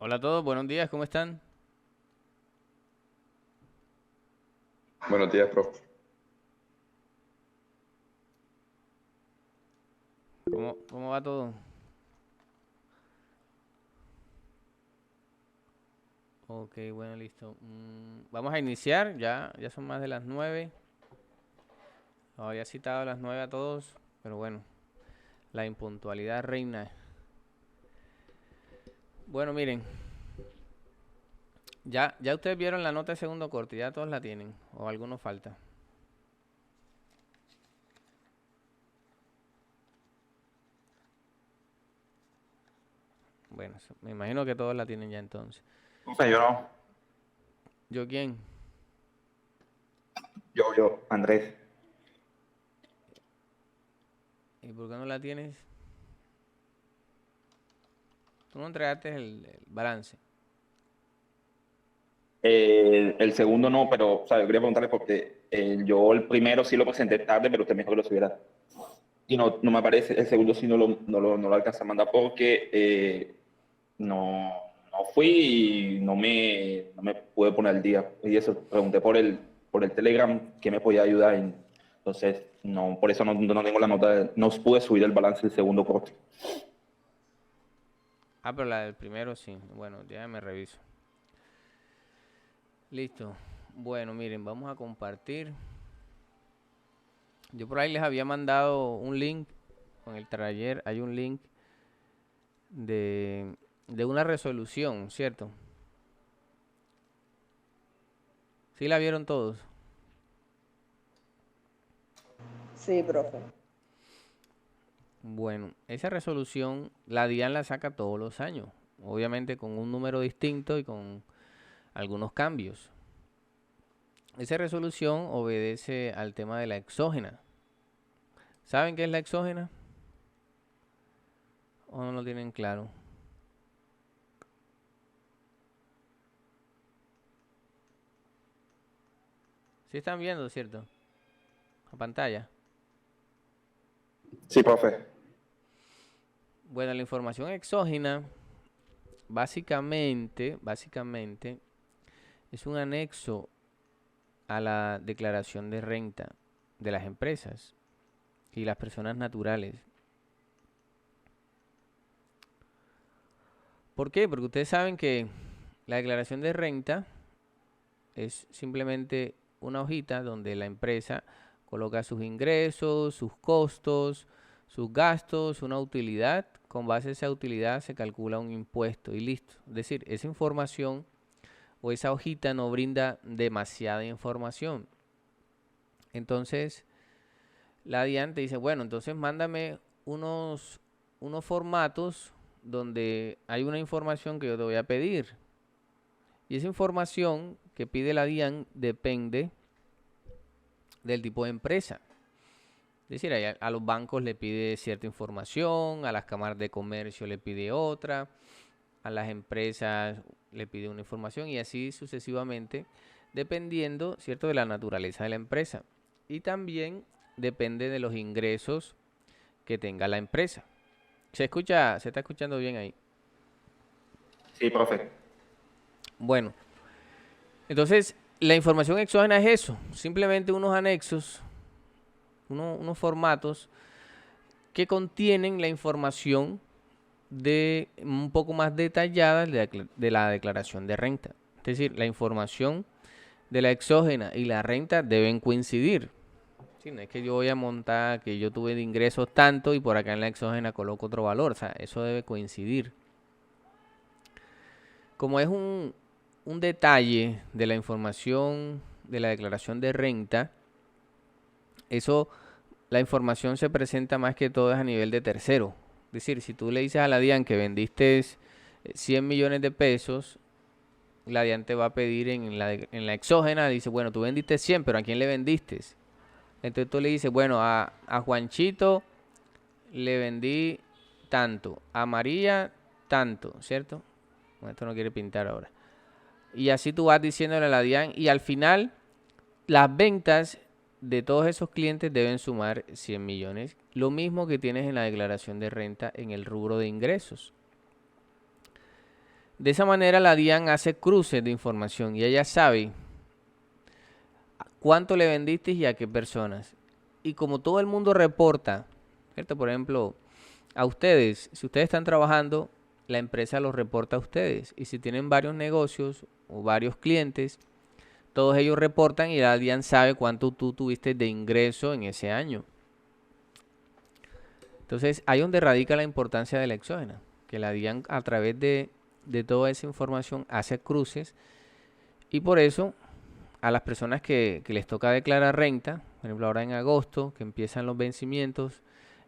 Hola a todos, buenos días, ¿cómo están? Buenos días, profe. ¿Cómo va todo? Ok, bueno, listo. Vamos a iniciar, ya son más de las 9. Había citado a las 9 a todos, pero bueno, la impuntualidad reina. Bueno, miren, ya ustedes vieron la nota de segundo corte, ya todos la tienen, o alguno falta. Bueno, me imagino que todos la tienen ya entonces. Profe, yo no. ¿Yo quién? Yo, Andrés. ¿Y por qué no la tienes? Tú no entregaste el balance. El segundo no, pero, o sea, yo quería preguntarle porque yo el primero sí lo presenté tarde, pero usted me dijo que lo subiera. Y no me aparece, el segundo sí no lo alcanza a mandar porque no, no fui y no me pude poner al día. Y eso, pregunté por el Telegram que me podía ayudar. Entonces, no, por eso no tengo la nota, no pude subir el balance del segundo corte. Ah, pero la del primero sí. Bueno, ya me reviso. Listo. Bueno, miren, vamos a compartir. Yo por ahí les había mandado un link con el taller. Hay un link de una resolución, ¿cierto? ¿Sí la vieron todos? Sí, profe. Bueno, esa resolución la DIAN la saca todos los años. Obviamente con un número distinto y con algunos cambios. Esa resolución obedece al tema de la exógena. ¿Saben qué es la exógena? ¿O no lo tienen claro? Sí están viendo, ¿cierto? A pantalla. Sí, profe. Bueno, la información exógena básicamente es un anexo a la declaración de renta de las empresas y las personas naturales. ¿Por qué? Porque ustedes saben que la declaración de renta es simplemente una hojita donde la empresa coloca sus ingresos, sus costos, sus gastos, una utilidad. Con base a esa utilidad se calcula un impuesto y listo. Es decir, esa información o esa hojita no brinda demasiada información. Entonces, la DIAN te dice, bueno, entonces mándame unos formatos donde hay una información que yo te voy a pedir. Y esa información que pide la DIAN depende del tipo de empresa. Es decir, a los bancos le pide cierta información, a las cámaras de comercio le pide otra, a las empresas le pide una información y así sucesivamente, dependiendo, ¿cierto?, de la naturaleza de la empresa. Y también depende de los ingresos que tenga la empresa. Se está escuchando bien ahí. Sí, profe. Bueno, entonces la información exógena es eso, simplemente unos anexos, unos formatos que contienen la información de un poco más detallada de la declaración de renta. Es decir, la información de la exógena y la renta deben coincidir. Sí, no es que yo voy a montar que yo tuve de ingresos tanto y por acá en la exógena coloco otro valor. O sea, eso debe coincidir. Como es un detalle de la información de la declaración de renta, eso, la información se presenta más que todo a nivel de tercero. Es decir, si tú le dices a la DIAN que vendiste 100 millones de pesos, la DIAN te va a pedir en la exógena, dice, bueno, tú vendiste 100, pero ¿a quién le vendiste? Entonces tú le dices, bueno, a Juanchito le vendí tanto, a María tanto, ¿cierto? Bueno, esto no quiere pintar ahora. Y así tú vas diciéndole a la DIAN y al final las ventas de todos esos clientes deben sumar 100 millones. Lo mismo que tienes en la declaración de renta en el rubro de ingresos. De esa manera la DIAN hace cruces de información y ella sabe cuánto le vendiste y a qué personas. Y como todo el mundo reporta, ¿cierto? Por ejemplo, a ustedes, si ustedes están trabajando, la empresa los reporta a ustedes. Y si tienen varios negocios o varios clientes, todos ellos reportan y la DIAN sabe cuánto tú tuviste de ingreso en ese año. Entonces, ahí es donde radica la importancia de la exógena, que la DIAN a través de toda esa información hace cruces y por eso a las personas que les toca declarar renta, por ejemplo ahora en agosto, que empiezan los vencimientos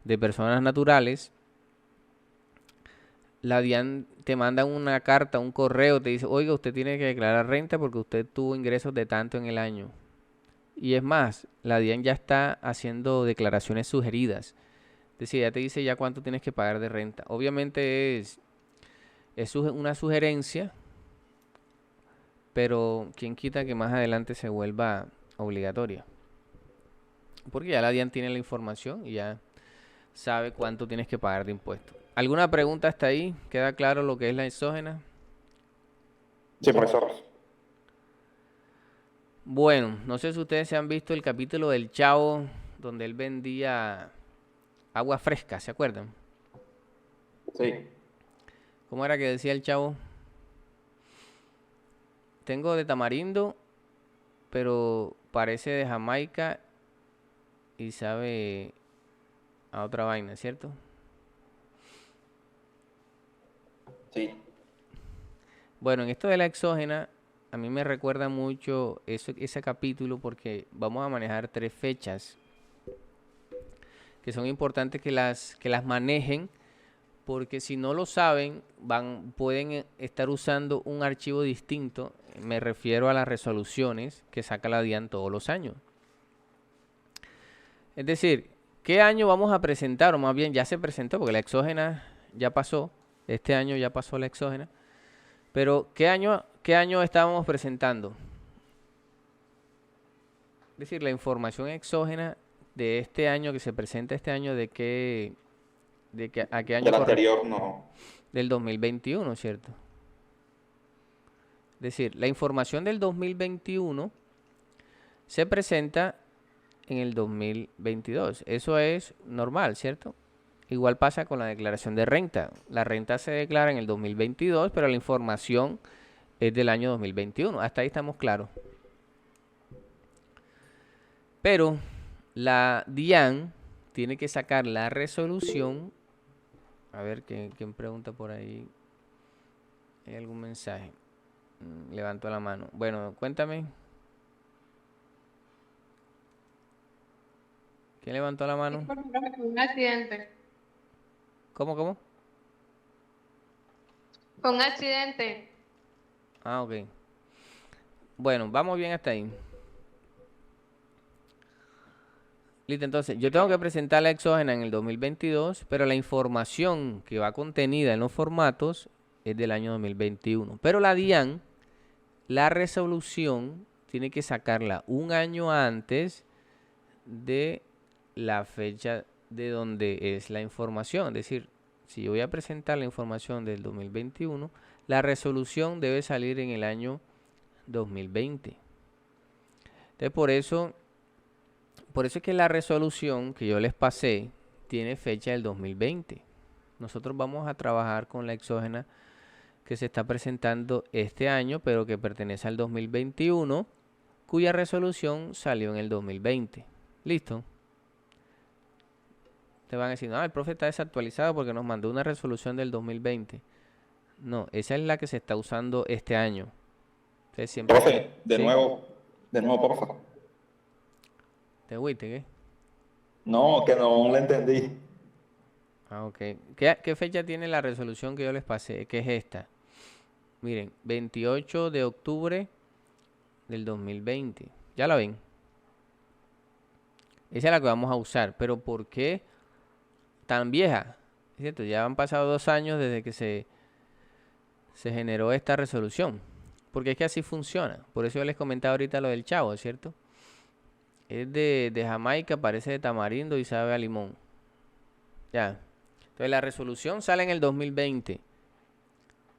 de personas naturales, la DIAN te manda una carta, un correo, te dice, oiga, usted tiene que declarar renta porque usted tuvo ingresos de tanto en el año. Y es más, la DIAN ya está haciendo declaraciones sugeridas. Es decir, ya te dice ya cuánto tienes que pagar de renta. Obviamente es una sugerencia, pero quién quita que más adelante se vuelva obligatoria. Porque ya la DIAN tiene la información y ya sabe cuánto tienes que pagar de impuestos. ¿Alguna pregunta hasta ahí? ¿Queda claro lo que es la exógena? Sí, profesor. Bueno, no sé si ustedes se han visto el capítulo del Chavo donde él vendía agua fresca, ¿se acuerdan? Sí. ¿Cómo era que decía el Chavo? Tengo de tamarindo, pero parece de Jamaica y sabe a otra vaina, ¿cierto? Sí. Bueno, en esto de la exógena, a mí me recuerda mucho ese capítulo porque vamos a manejar 3 fechas que son importantes que las manejen, porque si no lo saben, pueden estar usando un archivo distinto. Me refiero a las resoluciones que saca la DIAN todos los años. Es decir, ¿qué año vamos a presentar? O más bien ya se presentó, porque la exógena ya pasó. Este año ya pasó la exógena. Pero ¿qué año estábamos presentando? Es decir, la información exógena de este año que se presenta este año, ¿a qué año El corresponde? anterior no. Del 2021, ¿cierto? Es decir, la información del 2021 se presenta en el 2022. Eso es normal, ¿cierto? Igual pasa con la declaración de renta. La renta se declara en el 2022, pero la información es del año 2021. Hasta ahí estamos claros. Pero la DIAN tiene que sacar la resolución. A ver, ¿quién pregunta por ahí? ¿Hay algún mensaje? Levantó la mano. Bueno, cuéntame. ¿Quién levantó la mano? Fue un accidente. ¿Cómo? Fue un accidente. Ah, ok. Bueno, vamos bien hasta ahí. Listo, entonces, yo tengo que presentar la exógena en el 2022, pero la información que va contenida en los formatos es del año 2021. Pero la DIAN, la resolución, tiene que sacarla un año antes de la fecha de donde es la información. Es decir, si yo voy a presentar la información del 2021, la resolución debe salir en el año 2020. Entonces, por eso es que la resolución que yo les pasé tiene fecha del 2020. Nosotros vamos a trabajar con la exógena que se está presentando este año, pero que pertenece al 2021, cuya resolución salió en el 2020. ¿Listo? Te van a decir, no, el profe está desactualizado porque nos mandó una resolución del 2020. No, esa es la que se está usando este año. Entonces, siempre Profe, de ¿sí? nuevo, por favor. ¿Te fuiste, qué? No, que no le entendí. Ah, ok. ¿Qué fecha tiene la resolución que yo les pasé? Que es esta. Miren, 28 de octubre del 2020. ¿Ya la ven? Esa es la que vamos a usar. Pero ¿por qué tan vieja? Es cierto, ya han pasado 2 años desde que se generó esta resolución. Porque es que así funciona. Por eso yo les comentaba ahorita lo del Chavo, ¿cierto? Es de Jamaica, parece de tamarindo y sabe a limón. Ya. Entonces la resolución sale en el 2020.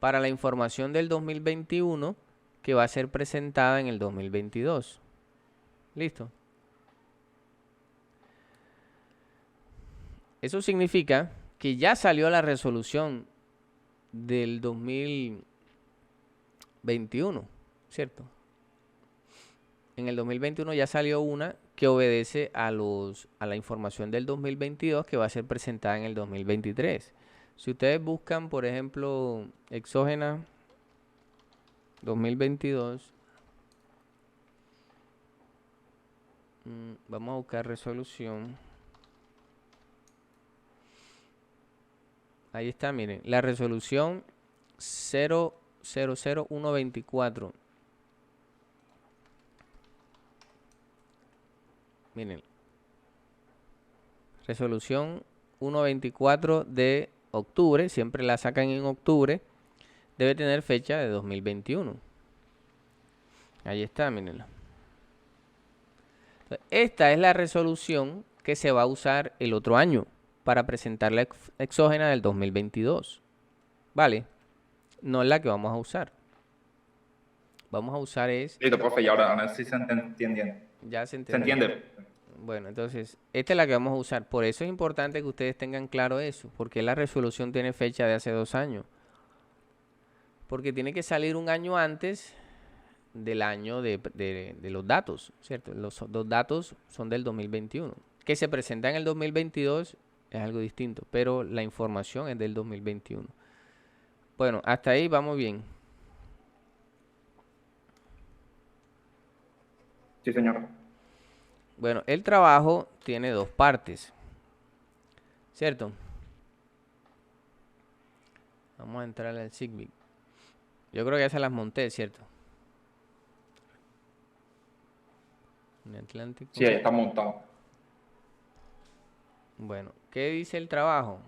para la información del 2021 que va a ser presentada en el 2022. ¿Listo? Eso significa que ya salió la resolución del 2021, ¿cierto? En el 2021 ya salió una que obedece a la información del 2022 que va a ser presentada en el 2023. Si ustedes buscan, por ejemplo, exógena 2022, vamos a buscar resolución. Ahí está, miren, la resolución 000124. Miren, resolución 124 de octubre, siempre la sacan en octubre, debe tener fecha de 2021. Ahí está, mírenlo. Esta es la resolución que se va a usar el otro año para presentar la exógena del 2022. ¿Vale? No es la que vamos a usar. Vamos a usar es... Listo, profe, y ahora sí se entiende. Ya se ¿Se entiende? Bueno, entonces, esta es la que vamos a usar. Por eso es importante que ustedes tengan claro eso, porque la resolución tiene fecha de hace 2 años. Porque tiene que salir un año antes del año de los datos, ¿cierto? Los dos datos son del 2021. Que se presenta en el 2022 es algo distinto, pero la información es del 2021. Bueno, hasta ahí vamos bien. Sí, señor. Bueno, el trabajo tiene 2 partes, ¿cierto? Vamos a entrar al SIGBIC. Yo creo que ya se las monté, ¿cierto? En Atlántico. Sí, ahí está montado. Bueno, ¿qué dice el trabajo?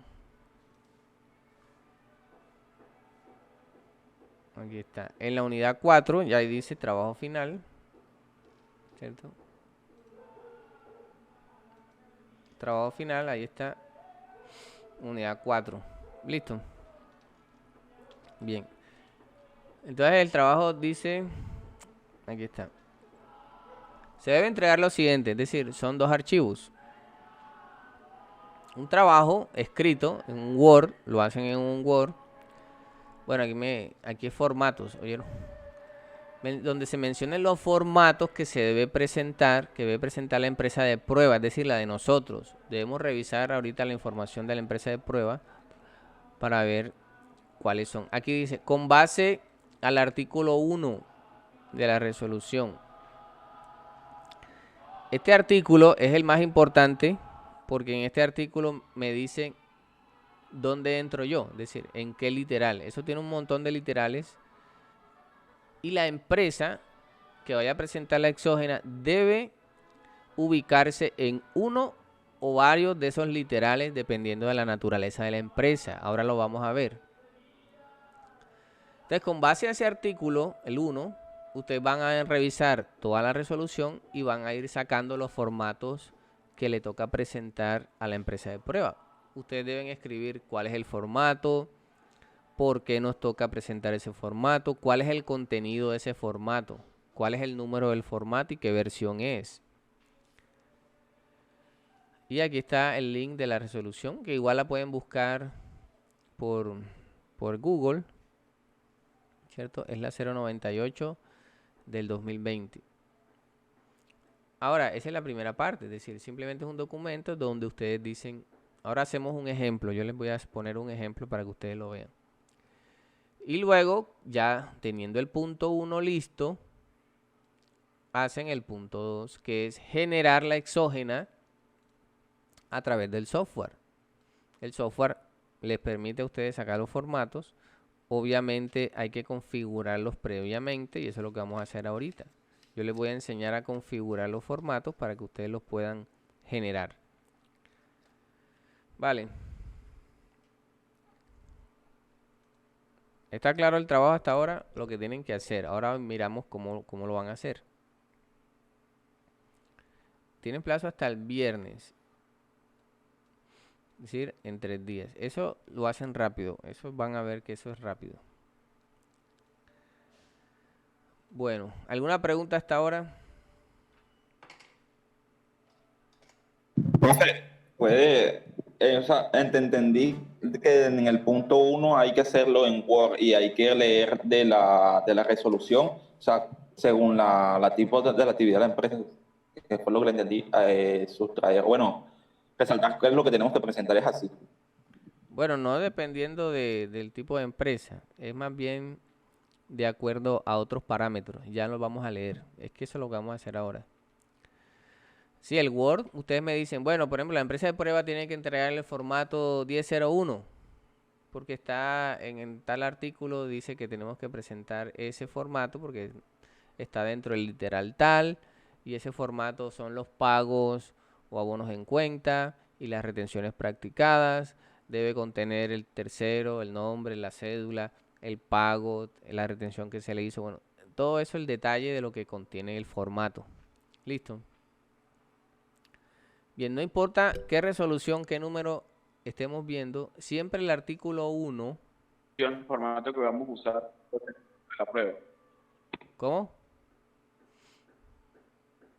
Aquí está. En la unidad 4, ya ahí dice trabajo final, ¿cierto? Trabajo final, ahí está. Unidad 4. Listo. Bien. Entonces el trabajo dice, aquí está. Se debe entregar lo siguiente, es decir, son 2 archivos. Un trabajo escrito en un Word, lo hacen en un Word. Bueno, aquí es formatos, ¿oyeron? Donde se mencionan los formatos que se debe presentar, que debe presentar la empresa de prueba, es decir, la de nosotros. Debemos revisar ahorita la información de la empresa de prueba para ver cuáles son. Aquí dice, con base al artículo 1 de la resolución. Este artículo es el más importante porque en este artículo me dice dónde entro yo, es decir, en qué literal. Eso tiene un montón de literales y la empresa que vaya a presentar la exógena debe ubicarse en uno o varios de esos literales dependiendo de la naturaleza de la empresa. Ahora lo vamos a ver. Entonces, con base a ese artículo, el 1, ustedes van a revisar toda la resolución y van a ir sacando los formatos que le toca presentar a la empresa de prueba. Ustedes deben escribir cuál es el formato, por qué nos toca presentar ese formato, cuál es el contenido de ese formato, cuál es el número del formato y qué versión es. Y aquí está el link de la resolución, que igual la pueden buscar por Google, ¿cierto? Es la 098 del 2020. Ahora, esa es la primera parte, es decir, simplemente es un documento donde ustedes dicen, ahora hacemos un ejemplo, yo les voy a poner un ejemplo para que ustedes lo vean. Y luego, ya teniendo el punto 1 listo, hacen el punto 2, que es generar la exógena a través del software. El software les permite a ustedes sacar los formatos. Obviamente hay que configurarlos previamente y eso es lo que vamos a hacer ahorita. Yo les voy a enseñar a configurar los formatos para que ustedes los puedan generar. Vale. ¿Está claro el trabajo hasta ahora? Lo que tienen que hacer. Ahora miramos cómo lo van a hacer. Tienen plazo hasta el viernes. Es decir, en 3 días. Eso lo hacen rápido. Eso van a ver que eso es rápido. Bueno, ¿alguna pregunta hasta ahora? Profe, puede, o sea, entendí que en el punto uno hay que hacerlo en Word y hay que leer de la resolución, o sea, según la tipo de la actividad de la empresa, que fue lo que le entendí, sustraer, bueno, resaltar qué es lo que tenemos que presentar es así. Bueno, no dependiendo del tipo de empresa, es más bien de acuerdo a otros parámetros. Ya los vamos a leer. Es que eso es lo que vamos a hacer ahora. Sí, el Word, ustedes me dicen, bueno, por ejemplo, la empresa de prueba tiene que entregar el formato 1001, porque está en tal artículo, dice que tenemos que presentar ese formato, porque está dentro del literal tal, y ese formato son los pagos o abonos en cuenta y las retenciones practicadas. Debe contener el tercero, el nombre, la cédula, el pago, la retención que se le hizo. Bueno, todo eso el detalle de lo que contiene el formato. Listo. Bien, no importa qué resolución, qué número estemos viendo, siempre el artículo 1, El formato que vamos a usar para la prueba. ¿cómo?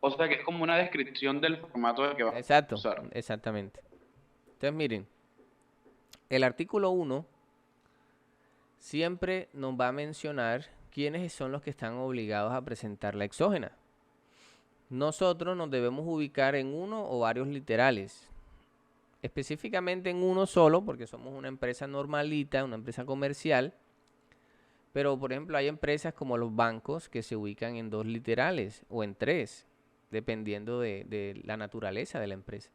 O sea que es como una descripción del formato que vamos a Exacto, usar. exactamente. Entonces miren, el artículo 1 siempre nos va a mencionar quiénes son los que están obligados a presentar la exógena. Nosotros nos debemos ubicar en uno o varios literales, específicamente en uno solo, porque somos una empresa normalita, una empresa comercial. Pero, por ejemplo, hay empresas como los bancos que se ubican en 2 literales o en 3, dependiendo de la naturaleza de la empresa.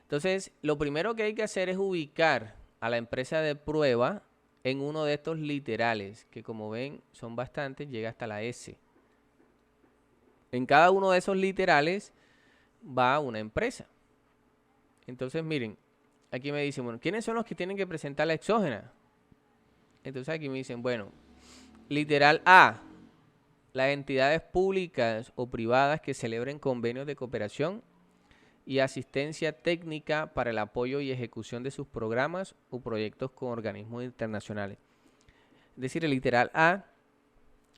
Entonces, lo primero que hay que hacer es ubicar a la empresa de prueba en uno de estos literales, que como ven son bastantes, llega hasta la S. En cada uno de esos literales va una empresa. Entonces, miren, aquí me dicen, bueno, ¿quiénes son los que tienen que presentar la exógena? Entonces aquí me dicen, bueno, literal A, las entidades públicas o privadas que celebren convenios de cooperación y asistencia técnica para el apoyo y ejecución de sus programas o proyectos con organismos internacionales. Es decir, el literal A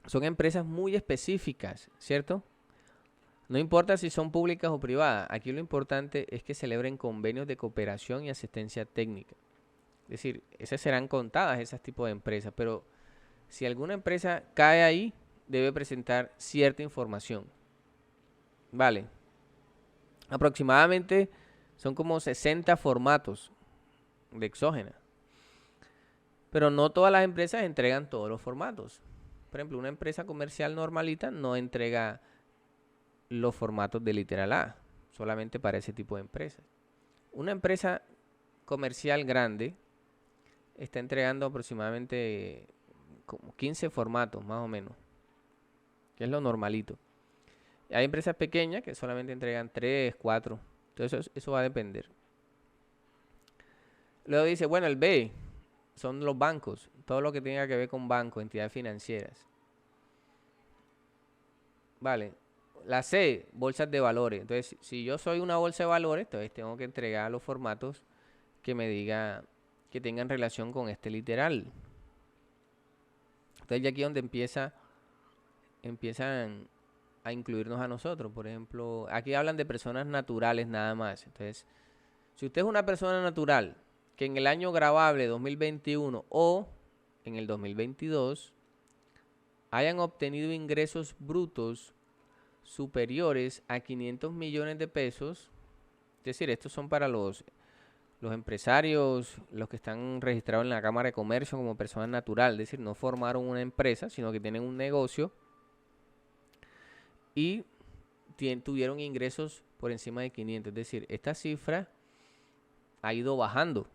son empresas muy específicas, ¿cierto? No importa si son públicas o privadas, aquí lo importante es que celebren convenios de cooperación y asistencia técnica. Es decir, esas serán contadas, esos tipos de empresas, pero si alguna empresa cae ahí, debe presentar cierta información. Vale. Aproximadamente son como 60 formatos de exógena. Pero no todas las empresas entregan todos los formatos. Por ejemplo, una empresa comercial normalita no entrega los formatos de literal A, solamente para ese tipo de empresas. Una empresa comercial grande está entregando aproximadamente como 15 formatos, más o menos, que es lo normalito. Hay empresas pequeñas que solamente entregan 3, 4. Entonces eso va a depender. Luego dice, bueno, el B son los bancos, todo lo que tenga que ver con bancos, entidades financieras. Vale. La C, bolsas de valores. Entonces, si yo soy una bolsa de valores, entonces tengo que entregar los formatos que me diga que tengan relación con este literal. Entonces, ya aquí es donde empiezan a incluirnos a nosotros. Por ejemplo, aquí hablan de personas naturales nada más. Entonces, si usted es una persona natural que en el año grabable 2021 o en el 2022 hayan obtenido ingresos brutos superiores a 500 millones de pesos, es decir, estos son para los empresarios, los que están registrados en la Cámara de Comercio como personas naturales, es decir, no formaron una empresa, sino que tienen un negocio y tuvieron ingresos por encima de 500. Es decir, esta cifra ha ido bajando.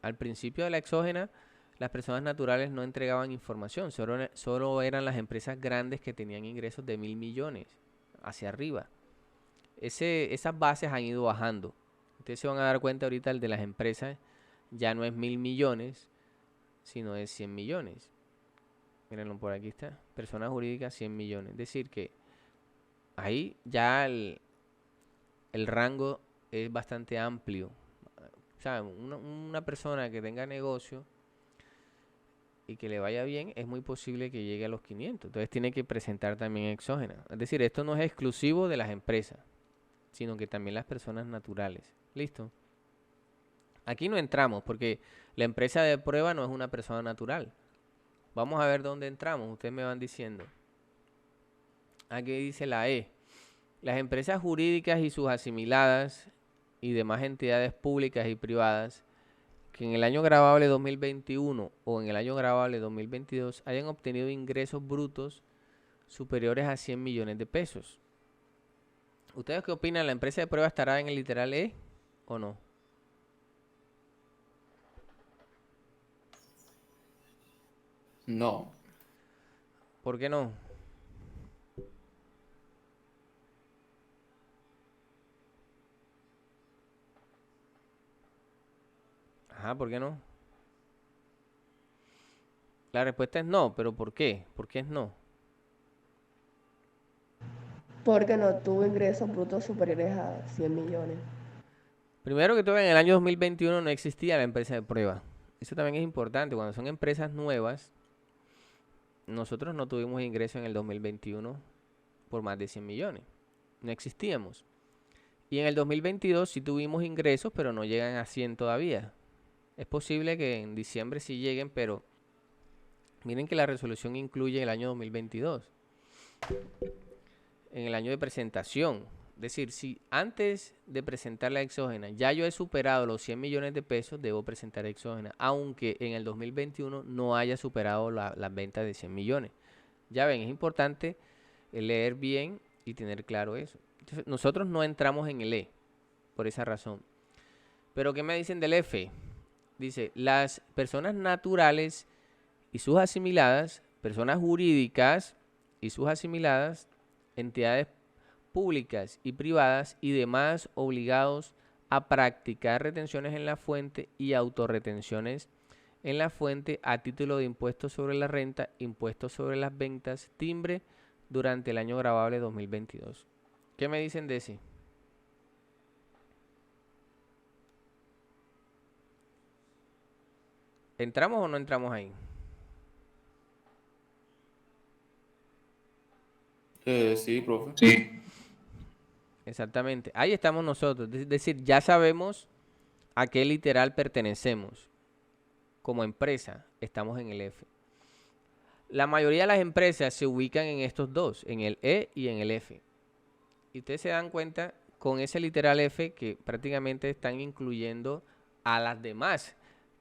Al principio de la exógena, las personas naturales no entregaban información, solo eran las empresas grandes que tenían ingresos de 1.000 millones hacia arriba. Esas bases han ido bajando. Ustedes se van a dar cuenta ahorita, el de las empresas ya no es 1.000 millones, sino es 100 millones. Mírenlo por aquí está. Personas jurídicas 100 millones. Es decir que ahí ya el rango es bastante amplio. O sea, una persona que tenga negocio y que le vaya bien, es muy posible que llegue a los 500. Entonces tiene que presentar también exógena. Es decir, esto no es exclusivo de las empresas, sino que también las personas naturales. ¿Listo? Aquí no entramos porque la empresa de prueba no es una persona natural. Vamos a ver dónde entramos. Ustedes me van diciendo. Aquí dice la E. Las empresas jurídicas y sus asimiladas y demás entidades públicas y privadas que en el año grabable 2021 o en el año grabable 2022 hayan obtenido ingresos brutos superiores a 100 millones de pesos. ¿Ustedes qué opinan? ¿La empresa de prueba estará en el literal E o no? No. ¿Por qué no? Ajá, ¿por qué no? La respuesta es no, pero ¿por qué? ¿Por qué es no? Porque no tuvo ingresos brutos superiores a 100 millones. Primero que todo, en el año 2021 no existía la empresa de prueba. Eso también es importante. Cuando son empresas nuevas, nosotros no tuvimos ingreso en el 2021 por más de 100 millones. No existíamos. Y en el 2022 sí tuvimos ingresos, pero no llegan a 100 todavía. Es posible que en diciembre sí lleguen, pero miren que la resolución incluye el año 2022. En el año de presentación. Es decir, si antes de presentar la exógena ya yo he superado los 100 millones de pesos, debo presentar exógena, aunque en el 2021 no haya superado las ventas de 100 millones. Ya ven, es importante leer bien y tener claro eso. Entonces, nosotros no entramos en el E, por esa razón. Pero ¿qué me dicen del F? Dice, las personas naturales y sus asimiladas, personas jurídicas y sus asimiladas, entidades públicas y privadas y demás obligados a practicar retenciones en la fuente y autorretenciones en la fuente a título de impuestos sobre la renta, impuestos sobre las ventas, timbre durante el año grabable 2022. ¿Qué me dicen de ese? ¿Entramos o no entramos ahí? Sí, profe. Sí. Exactamente. Ahí estamos nosotros. Es decir, ya sabemos a qué literal pertenecemos. Como empresa, estamos en el F. La mayoría de las empresas se ubican en estos dos, en el E y en el F. Y ustedes se dan cuenta con ese literal F que prácticamente están incluyendo a las demás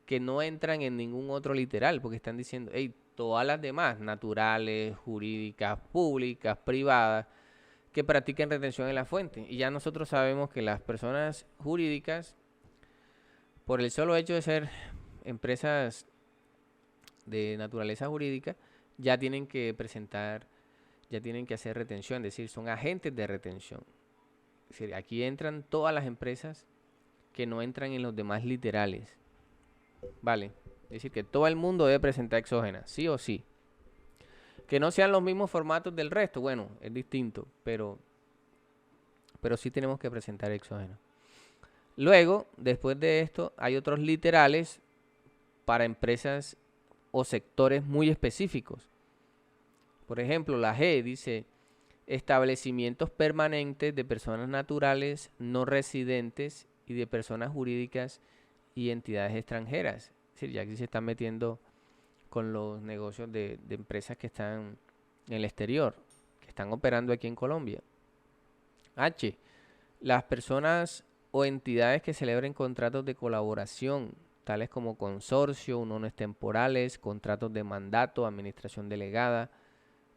que no entran en ningún otro literal, porque están diciendo, hey, todas las demás, naturales, jurídicas, públicas, privadas, que practiquen retención en la fuente. Y ya nosotros sabemos que las personas jurídicas, por el solo hecho de ser empresas de naturaleza jurídica, ya tienen que presentar, ya tienen que hacer retención, es decir, son agentes de retención. Es decir, aquí entran todas las empresas que no entran en los demás literales. Vale, es decir, que todo el mundo debe presentar exógena, sí o sí. Que no sean los mismos formatos del resto, bueno, es distinto, pero sí tenemos que presentar exógena. Luego, después de esto, hay otros literales para empresas o sectores muy específicos. Por ejemplo, la G dice establecimientos permanentes de personas naturales no residentes y de personas jurídicas y entidades extranjeras. Es decir, ya aquí se están metiendo con los negocios de empresas que están en el exterior, que están operando aquí en Colombia. H, las personas o entidades que celebren contratos de colaboración, tales como consorcio, uniones temporales, contratos de mandato, administración delegada.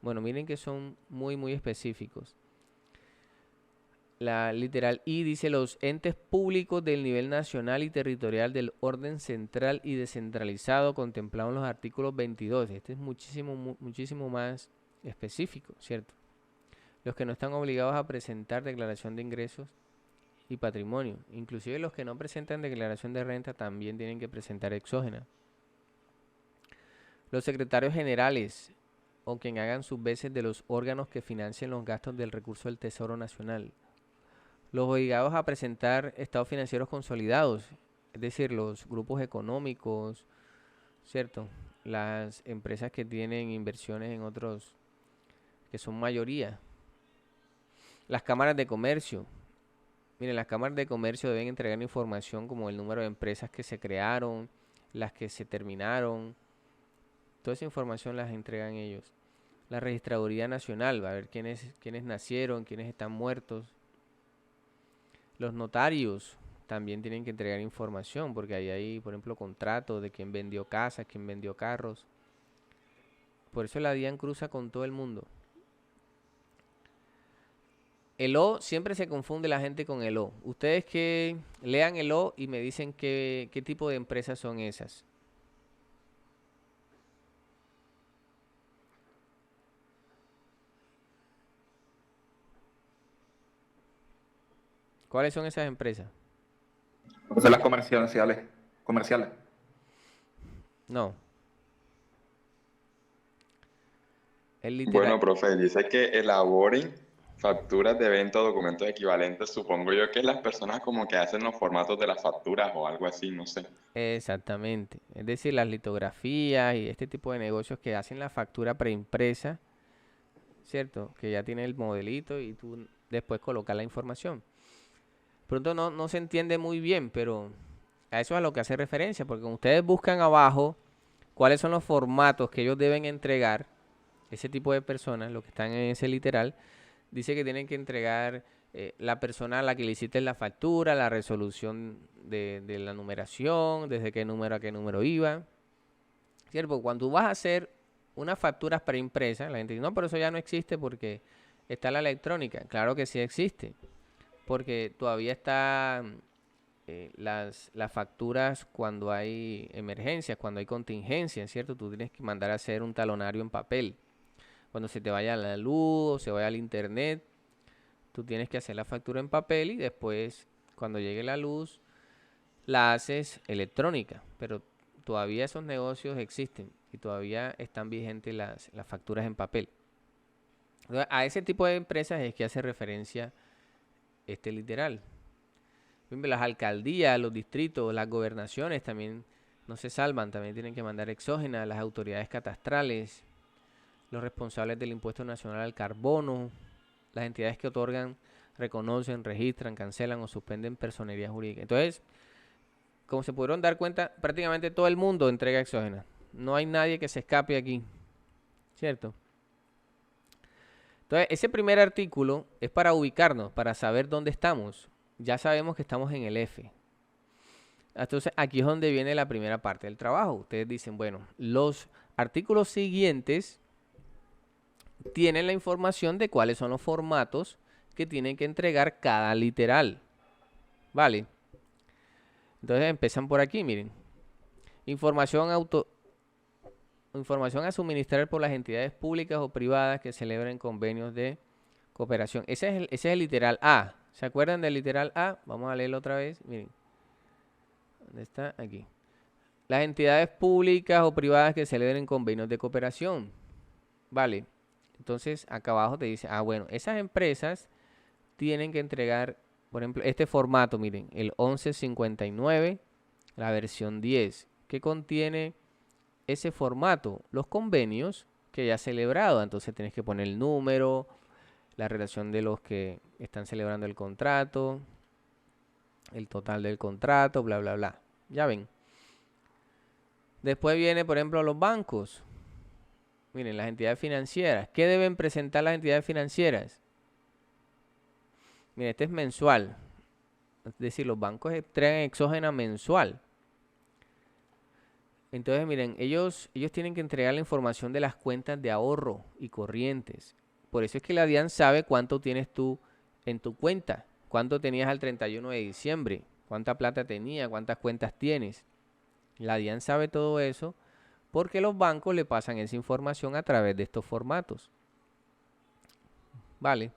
Bueno, miren que son muy específicos. La literal I dice los entes públicos del nivel nacional y territorial del orden central y descentralizado contemplado en los artículos 22. Este es muchísimo más específico, ¿cierto? Los que no están obligados a presentar declaración de ingresos y patrimonio. Inclusive los que no presentan declaración de renta también tienen que presentar exógena. Los secretarios generales o quien hagan sus veces de los órganos que financien los gastos del recurso del Tesoro Nacional. Los obligados a presentar estados financieros consolidados, es decir, los grupos económicos, ¿cierto? las empresas que tienen inversiones en otros, que son mayoría. Las cámaras de comercio. Miren, las cámaras de comercio deben entregar información como el número de empresas que se crearon, las que se terminaron. Toda esa información las entregan ellos. La Registraduría Nacional va a ver quiénes nacieron, quiénes están muertos. Los notarios también tienen que entregar información porque ahí hay, por ejemplo, contratos de quién vendió casas, quién vendió carros. Por eso la DIAN cruza con todo el mundo. El O, siempre se confunde la gente con el O. Ustedes que lean el O y me dicen qué tipo de empresas son esas. ¿Cuáles son esas empresas? Entonces las comerciales. No. El literal. Bueno, profe, dice que elaboren facturas de venta o documentos equivalentes. Supongo yo que las personas como que hacen los formatos de las facturas o algo así, no sé. Exactamente. Es decir, las litografías y este tipo de negocios que hacen la factura preimpresa, ¿cierto? Que ya tiene el modelito y tú después colocas la información. Pronto no se entiende muy bien, pero a eso es a lo que hace referencia, porque cuando ustedes buscan abajo cuáles son los formatos que ellos deben entregar, ese tipo de personas, los que están en ese literal, dice que tienen que entregar la persona a la que le hiciste la factura, la resolución de la numeración, desde qué número a qué número iba. ¿Cierto? Porque cuando tú vas a hacer unas facturas preimpresas, la gente dice, no, pero eso ya no existe porque está la electrónica. Claro que sí existe, porque todavía está las facturas cuando hay emergencias, cuando hay contingencias, ¿cierto? Tú tienes que mandar a hacer un talonario en papel. Cuando se te vaya la luz o se vaya al internet, tú tienes que hacer la factura en papel y después, cuando llegue la luz, la haces electrónica. Pero todavía esos negocios existen y todavía están vigentes las facturas en papel. Entonces, a ese tipo de empresas es que hace referencia este literal. Las alcaldías, los distritos, las gobernaciones también no se salvan, también tienen que mandar exógenas, las autoridades catastrales, los responsables del impuesto nacional al carbono, las entidades que otorgan, reconocen, registran, cancelan o suspenden personería jurídica. Entonces, como se pudieron dar cuenta, prácticamente todo el mundo entrega exógenas. No hay nadie que se escape aquí, ¿cierto? Entonces, ese primer artículo es para ubicarnos, para saber dónde estamos. Ya sabemos que estamos en el F. Entonces, aquí es donde viene la primera parte del trabajo. Ustedes dicen, bueno, los artículos siguientes tienen la información de cuáles son los formatos que tienen que entregar cada literal. ¿Vale? Entonces, empiezan por aquí, miren. Información a suministrar por las entidades públicas o privadas que celebren convenios de cooperación. Ese es el literal A. ¿Se acuerdan del literal A? Vamos a leerlo otra vez. Miren. ¿Dónde está? Aquí. Las entidades públicas o privadas que celebren convenios de cooperación. Vale. Entonces, acá abajo te dice, bueno, esas empresas tienen que entregar, por ejemplo, este formato, miren, el 1159, la versión 10, que contiene ese formato, los convenios que ya has celebrado. Entonces tienes que poner el número, la relación de los que están celebrando el contrato, el total del contrato, bla, bla, bla. Ya ven. Después viene, por ejemplo, los bancos. Miren, las entidades financieras. ¿Qué deben presentar las entidades financieras? Miren, este es mensual. Es decir, los bancos entregan exógena mensual. Entonces, miren, ellos tienen que entregar la información de las cuentas de ahorro y corrientes. Por eso es que la DIAN sabe cuánto tienes tú en tu cuenta. Cuánto tenías al 31 de diciembre. Cuánta plata tenía, cuántas cuentas tienes. La DIAN sabe todo eso porque los bancos le pasan esa información a través de estos formatos. Vale.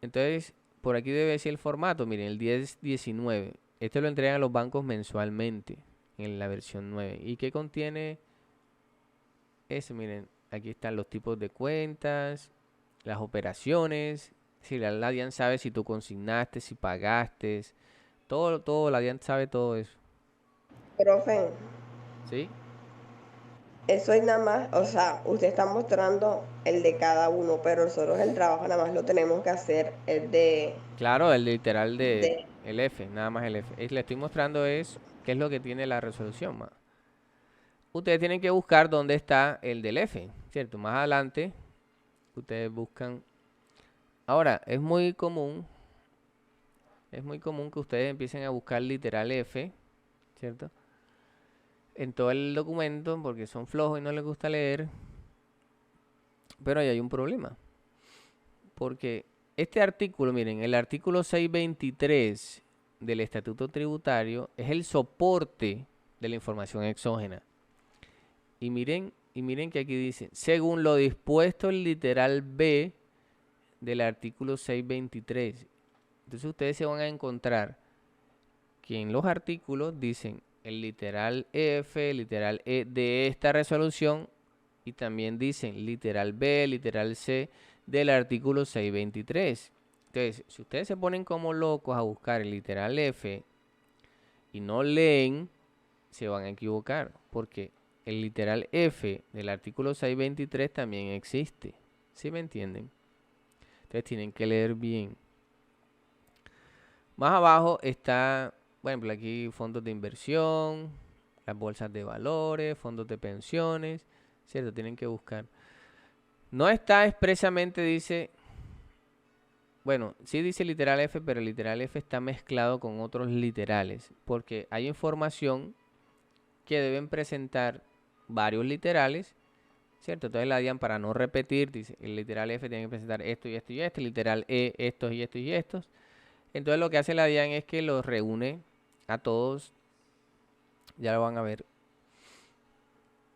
Entonces, por aquí debe decir el formato. Miren, el 1019. Este lo entregan los bancos mensualmente en la versión 9. ¿Y qué contiene eso? Miren, aquí están los tipos de cuentas, las operaciones. Si la DIAN sabe si tú consignaste, si pagaste. Todo, la DIAN sabe todo eso. Profe, ¿Sí? Eso es nada más, o sea, usted está mostrando el de cada uno, pero nosotros el trabajo nada más lo tenemos que hacer el de, Claro, el literal de de el F, nada más el F. Le estoy mostrando es qué es lo que tiene la resolución, ma. Ustedes tienen que buscar dónde está el del F, ¿cierto? Más adelante, ustedes buscan. Ahora, es muy común que ustedes empiecen a buscar literal F, ¿cierto? En todo el documento, porque son flojos y no les gusta leer. Pero ahí hay un problema. Porque este artículo, miren, el artículo 623 del Estatuto Tributario es el soporte de la información exógena. Y miren que aquí dice, según lo dispuesto el literal B del artículo 623. Entonces ustedes se van a encontrar que en los artículos dicen el literal F, literal E de esta resolución y también dicen literal B, literal C del artículo 623. Entonces, si ustedes se ponen como locos a buscar el literal F y no leen, se van a equivocar, porque el literal F del artículo 623 también existe. ¿Sí me entienden? Entonces tienen que leer bien. Más abajo está, por ejemplo, aquí fondos de inversión, las bolsas de valores, fondos de pensiones, ¿cierto? Tienen que buscar. No está expresamente, dice, bueno, sí dice literal F, pero el literal F está mezclado con otros literales, porque hay información que deben presentar varios literales, ¿cierto? Entonces la DIAN, para no repetir, dice, el literal F tiene que presentar esto y esto y esto, el literal E, estos y estos y estos. Entonces lo que hace la DIAN es que los reúne a todos, ya lo van a ver.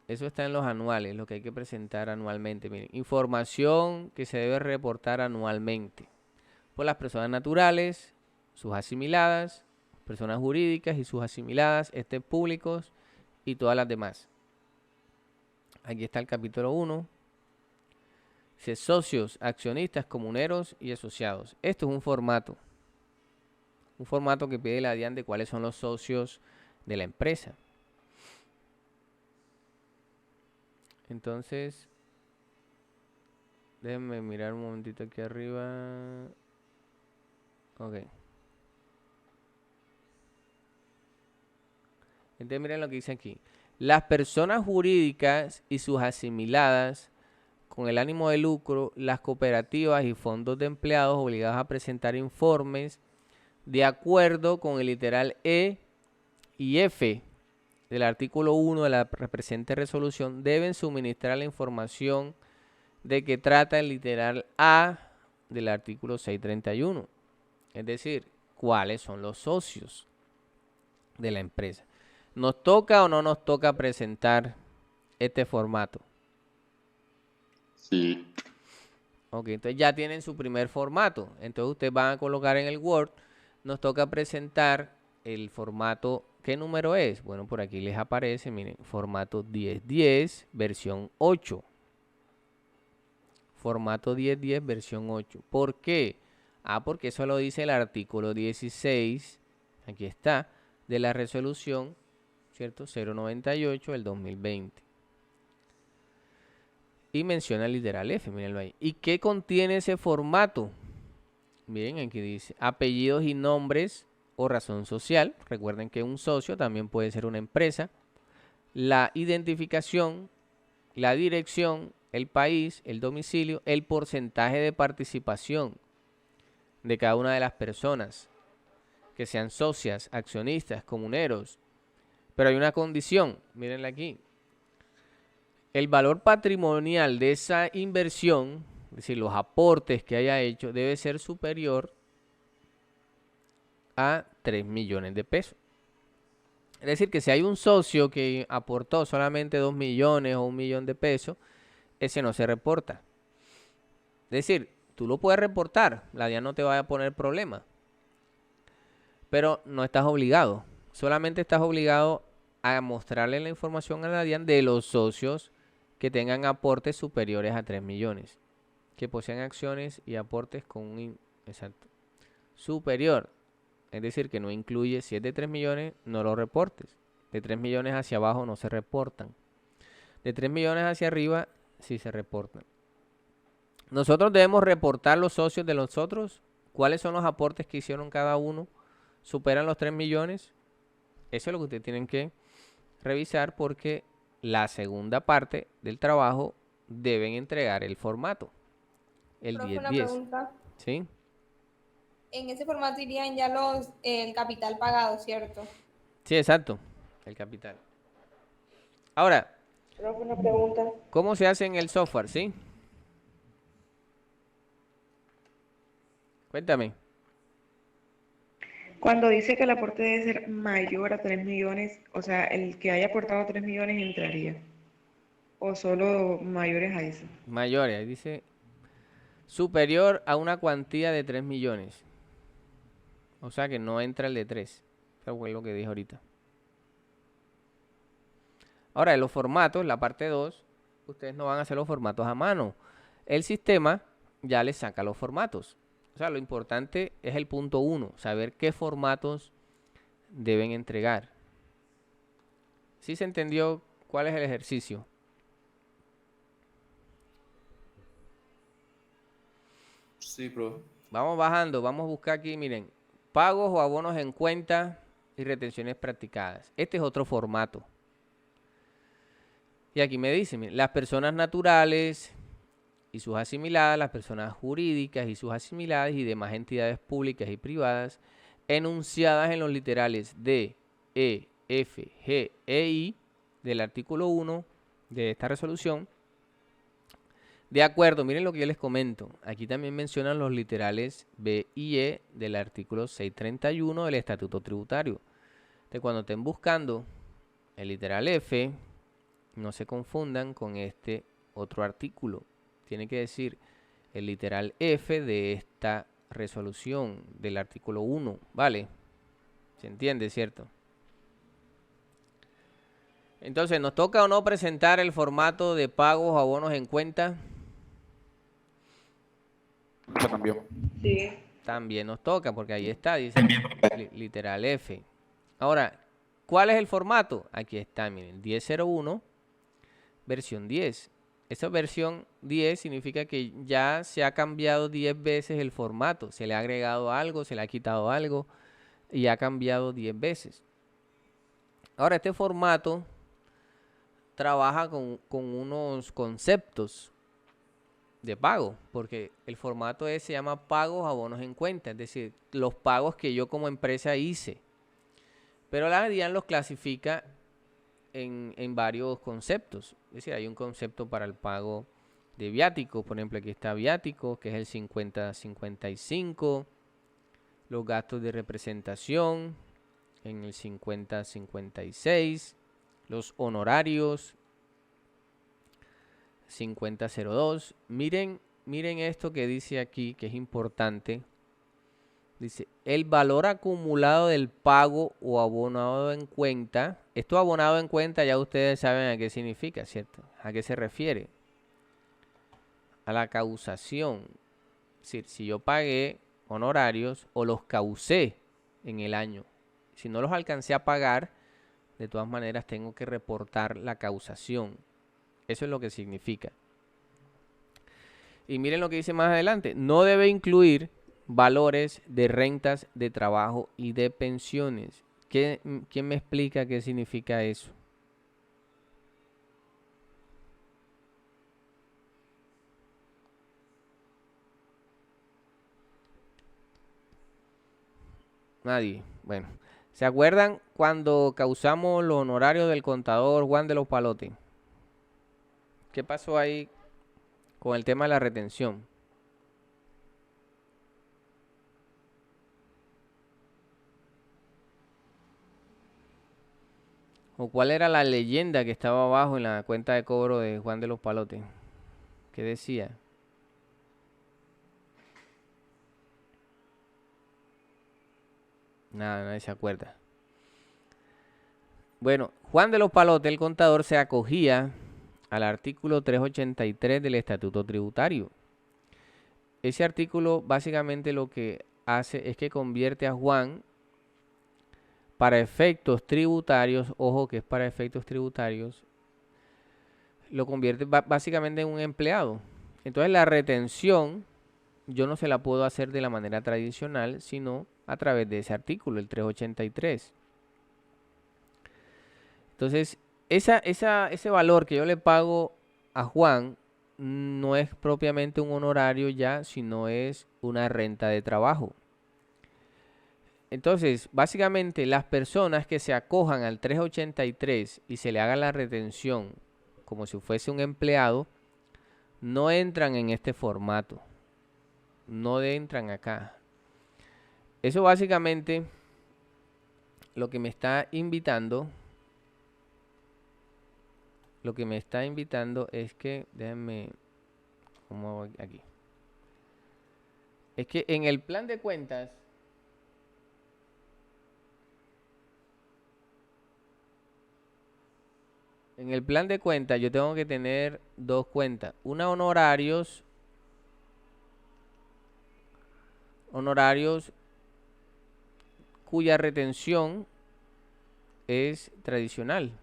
Eso está en los anuales, lo que hay que presentar anualmente. Miren, información que se debe reportar anualmente por las personas naturales, sus asimiladas, personas jurídicas y sus asimiladas, públicos y todas las demás. Aquí está el capítulo 1. Dice socios, accionistas, comuneros y asociados. Esto es un formato que pide la DIAN de cuáles son los socios de la empresa. Entonces, déjenme mirar un momentito aquí arriba. Ok. Entonces miren lo que dice aquí. Las personas jurídicas y sus asimiladas con el ánimo de lucro, las cooperativas y fondos de empleados obligados a presentar informes de acuerdo con el literal E y F del artículo 1 de la presente resolución deben suministrar la información de que trata el literal A del artículo 631. Es decir, cuáles son los socios de la empresa. ¿Nos toca o no nos toca presentar este formato? Sí. Ok, entonces ya tienen su primer formato. Entonces ustedes van a colocar en el Word. Nos toca presentar el formato. ¿Qué número es? Bueno, por aquí les aparece, miren, formato 1010, versión 8. Formato 1010, versión 8. ¿Por qué? Porque eso lo dice el artículo 16, aquí está, de la resolución, ¿cierto? 098 del 2020. Y menciona el literal F, mírenlo ahí. ¿Y qué contiene ese formato? Miren, aquí dice apellidos y nombres o razón social. Recuerden que un socio también puede ser una empresa. La identificación, la dirección, el país, el domicilio, el porcentaje de participación de cada una de las personas que sean socias, accionistas, comuneros. Pero hay una condición, mírenla aquí. El valor patrimonial de esa inversión, es decir, los aportes que haya hecho, debe ser superior a 3 millones de pesos. Es decir, que si hay un socio que aportó solamente 2 millones o 1 millón de pesos, ese no se reporta. Es decir, tú lo puedes reportar, la DIAN no te va a poner problema, pero no estás obligado. Solamente estás obligado a mostrarle la información a la DIAN de los socios que tengan aportes superiores a 3 millones, que posean acciones y aportes con un superior. Es decir, que no incluye, si es de 3 millones, no lo reportes. De 3 millones hacia abajo no se reportan. De 3 millones hacia arriba, sí se reportan. Nosotros debemos reportar los socios de nosotros. ¿Cuáles son los aportes que hicieron cada uno? ¿Superan los 3 millones? Eso es lo que ustedes tienen que revisar porque la segunda parte del trabajo deben entregar el formato. El Profe, una 10-10. pregunta. ¿Sí? En ese formato irían ya el capital pagado, ¿cierto? Sí, exacto. El capital. Ahora, Profe, una pregunta. ¿cómo se hace en el software? ¿Sí? Cuéntame. Cuando dice que el aporte debe ser mayor a 3 millones, o sea, el que haya aportado 3 millones entraría. O solo mayores a eso. Mayores, ahí dice superior a una cuantía de 3 millones. O sea que no entra el de 3. Eso fue lo que dije ahorita. Ahora, en los formatos, la parte 2, ustedes no van a hacer los formatos a mano. El sistema ya les saca los formatos. O sea, lo importante es el punto 1, saber qué formatos deben entregar. ¿Sí se entendió cuál es el ejercicio? Sí, profe. Vamos bajando, vamos a buscar aquí, miren, pagos o abonos en cuenta y retenciones practicadas. Este es otro formato. Y aquí me dice, miren, las personas naturales y sus asimiladas, las personas jurídicas y sus asimiladas y demás entidades públicas y privadas enunciadas en los literales D, E, F, G, E, I del artículo 1 de esta resolución. De acuerdo, miren lo que yo les comento. Aquí también mencionan los literales B y E del artículo 631 del Estatuto Tributario. Entonces, cuando estén buscando el literal F, no se confundan con este otro artículo. Tiene que decir el literal F de esta resolución del artículo 1, ¿vale? ¿Se entiende, cierto? Entonces, ¿nos toca o no presentar el formato de pagos o abonos en cuenta? Se cambió. Sí. También nos toca, porque ahí está, dice literal F. Ahora, ¿cuál es el formato? Aquí está, miren, 10.01, versión 10. Esa versión 10 significa que ya se ha cambiado 10 veces el formato. Se le ha agregado algo, se le ha quitado algo y ha cambiado 10 veces. Ahora, este formato trabaja con unos conceptos de pago, porque el formato se llama pagos abonos en cuenta, es decir, los pagos que yo como empresa hice. Pero la DIAN los clasifica en varios conceptos. Es decir, hay un concepto para el pago de viáticos. Por ejemplo, aquí está viático, que es el 50-55. Los gastos de representación en el 50-56. Los honorarios 50-02. Miren esto que dice aquí, que es importante. Dice, el valor acumulado del pago o abonado en cuenta. Esto abonado en cuenta ya ustedes saben a qué significa, ¿cierto? ¿A qué se refiere? A la causación. Es decir, si yo pagué honorarios o los causé en el año. Si no los alcancé a pagar, de todas maneras tengo que reportar la causación. Eso es lo que significa. Y miren lo que dice más adelante. No debe incluir valores de rentas de trabajo y de pensiones. ¿Quién me explica qué significa eso? Nadie. Bueno, ¿se acuerdan cuando causamos los honorarios del contador Juan de los Palotes? ¿Qué pasó ahí con el tema de la retención? ¿O cuál era la leyenda que estaba abajo en la cuenta de cobro de Juan de los Palotes? ¿Qué decía? Nada, nadie se acuerda. Bueno, Juan de los Palotes, el contador, se acogía al artículo 383 del Estatuto Tributario. Ese artículo básicamente lo que hace es que convierte a Juan para efectos tributarios, ojo que es para efectos tributarios, lo convierte básicamente en un empleado. Entonces la retención yo no se la puedo hacer de la manera tradicional, sino a través de ese artículo, el 383. Entonces, ese valor que yo le pago a Juan no es propiamente un honorario ya, sino es una renta de trabajo. Entonces, básicamente las personas que se acojan al 383 y se le haga la retención como si fuese un empleado, no entran en este formato. No entran acá. Eso básicamente lo que me está invitando es que, déjenme, ¿cómo hago aquí? Es que en el plan de cuentas, yo tengo que tener dos cuentas. Una honorarios cuya retención es tradicional.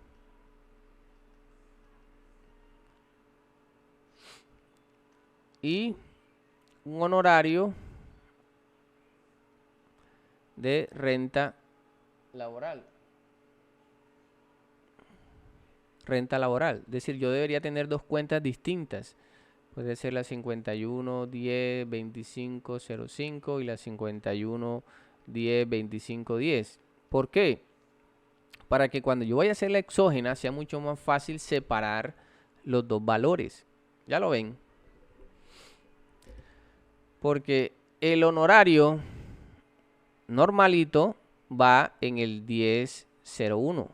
Y un honorario de renta laboral. Es decir, yo debería tener dos cuentas distintas. Puede ser la 51 10 25 05 y la 51 10 25 10. ¿Por qué? Para que cuando yo vaya a hacer la exógena sea mucho más fácil separar los dos valores. ¿Ya lo ven? Porque el honorario normalito va en el 1001.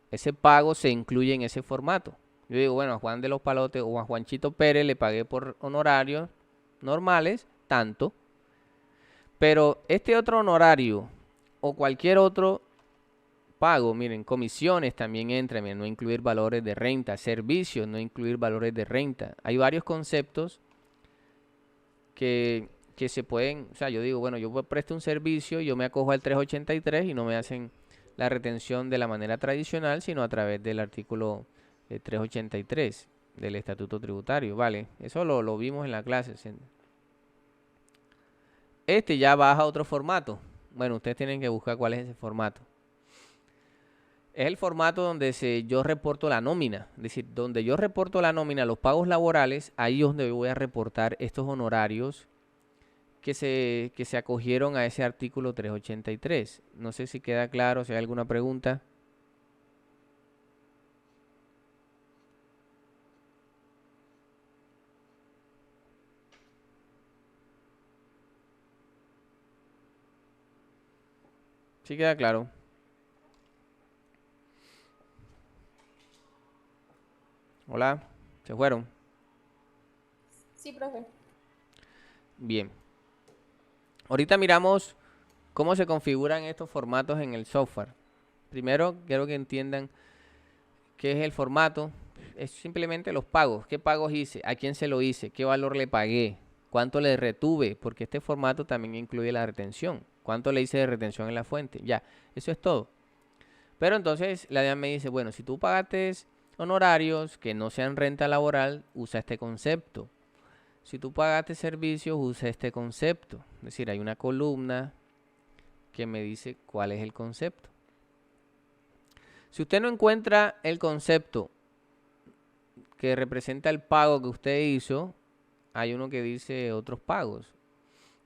Ese pago se incluye en ese formato. Yo digo, bueno, a Juan de los Palotes o a Juanchito Pérez le pagué por honorarios normales, tanto. Pero este otro honorario o cualquier otro pago, miren, comisiones también entran, miren, no incluir valores de renta, servicios, no incluir valores de renta. Hay varios conceptos que se pueden, o sea, yo digo, bueno, yo presto un servicio, yo me acojo al 383 y no me hacen la retención de la manera tradicional, sino a través del artículo 383 del Estatuto Tributario, ¿vale? Eso lo vimos en la clase. Este ya baja a otro formato. Bueno, ustedes tienen que buscar cuál es ese formato. Es el formato donde yo reporto la nómina. Es decir, donde yo reporto la nómina, los pagos laborales, ahí es donde voy a reportar estos honorarios que se acogieron a ese artículo 383. No sé si queda claro, si hay alguna pregunta. ¿Sí queda claro? Hola, ¿se fueron? Sí, profe. Bien. Ahorita miramos cómo se configuran estos formatos en el software. Primero, quiero que entiendan qué es el formato. Es simplemente los pagos. ¿Qué pagos hice? ¿A quién se lo hice? ¿Qué valor le pagué? ¿Cuánto le retuve? Porque este formato también incluye la retención. ¿Cuánto le hice de retención en la fuente? Ya, eso es todo. Pero entonces la DIAN me dice, bueno, si tú pagaste honorarios que no sean renta laboral, usa este concepto. Si tú pagaste servicios, usa este concepto. Es decir, hay una columna que me dice cuál es el concepto. Si usted no encuentra el concepto que representa el pago que usted hizo, hay uno que dice otros pagos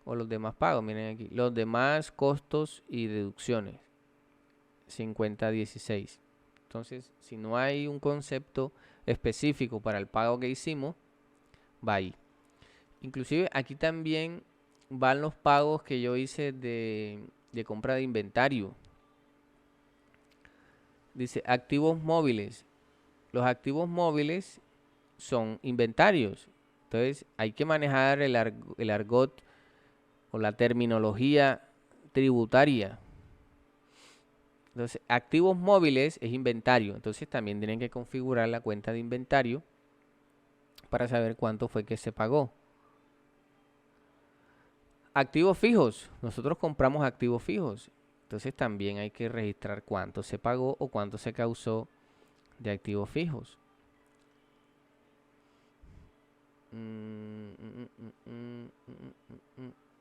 o los demás pagos. Miren aquí, los demás costos y deducciones, 5016. Entonces, si no hay un concepto específico para el pago que hicimos, va ahí. Inclusive aquí también van los pagos que yo hice de compra de inventario. Dice activos móviles. Los activos móviles son inventarios. Entonces hay que manejar el argot o la terminología tributaria. Entonces activos móviles es inventario. Entonces también tienen que configurar la cuenta de inventario para saber cuánto fue que se pagó. Activos fijos. Nosotros compramos activos fijos. Entonces también hay que registrar cuánto se pagó o cuánto se causó de activos fijos.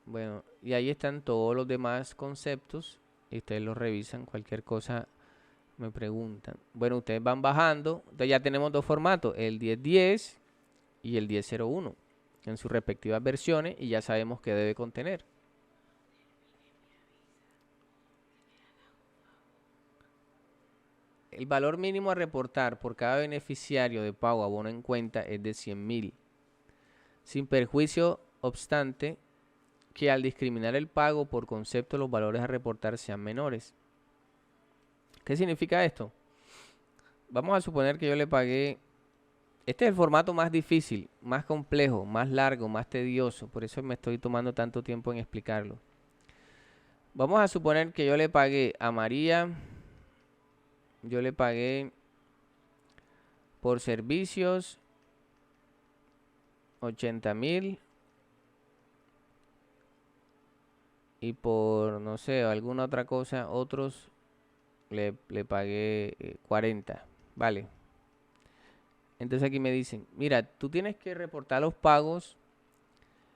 Bueno, y ahí están todos los demás conceptos y ustedes los revisan, cualquier cosa me preguntan. Bueno, ustedes van bajando, entonces ya tenemos dos formatos, el 1010 y el 1001 en sus respectivas versiones y ya sabemos qué debe contener. El valor mínimo a reportar por cada beneficiario de pago abono en cuenta es de 100.000, sin perjuicio obstante que al discriminar el pago por concepto los valores a reportar sean menores. ¿Qué significa esto? Vamos a suponer que yo le pagué, este es el formato más difícil, más complejo, más largo, más tedioso, por eso me estoy tomando tanto tiempo en explicarlo. Vamos a suponer que yo le pagué a María, yo le pagué por servicios 80.000 y por, no sé, alguna otra cosa, otros le pagué 40, ¿vale? Entonces aquí me dicen, mira, tú tienes que reportar los pagos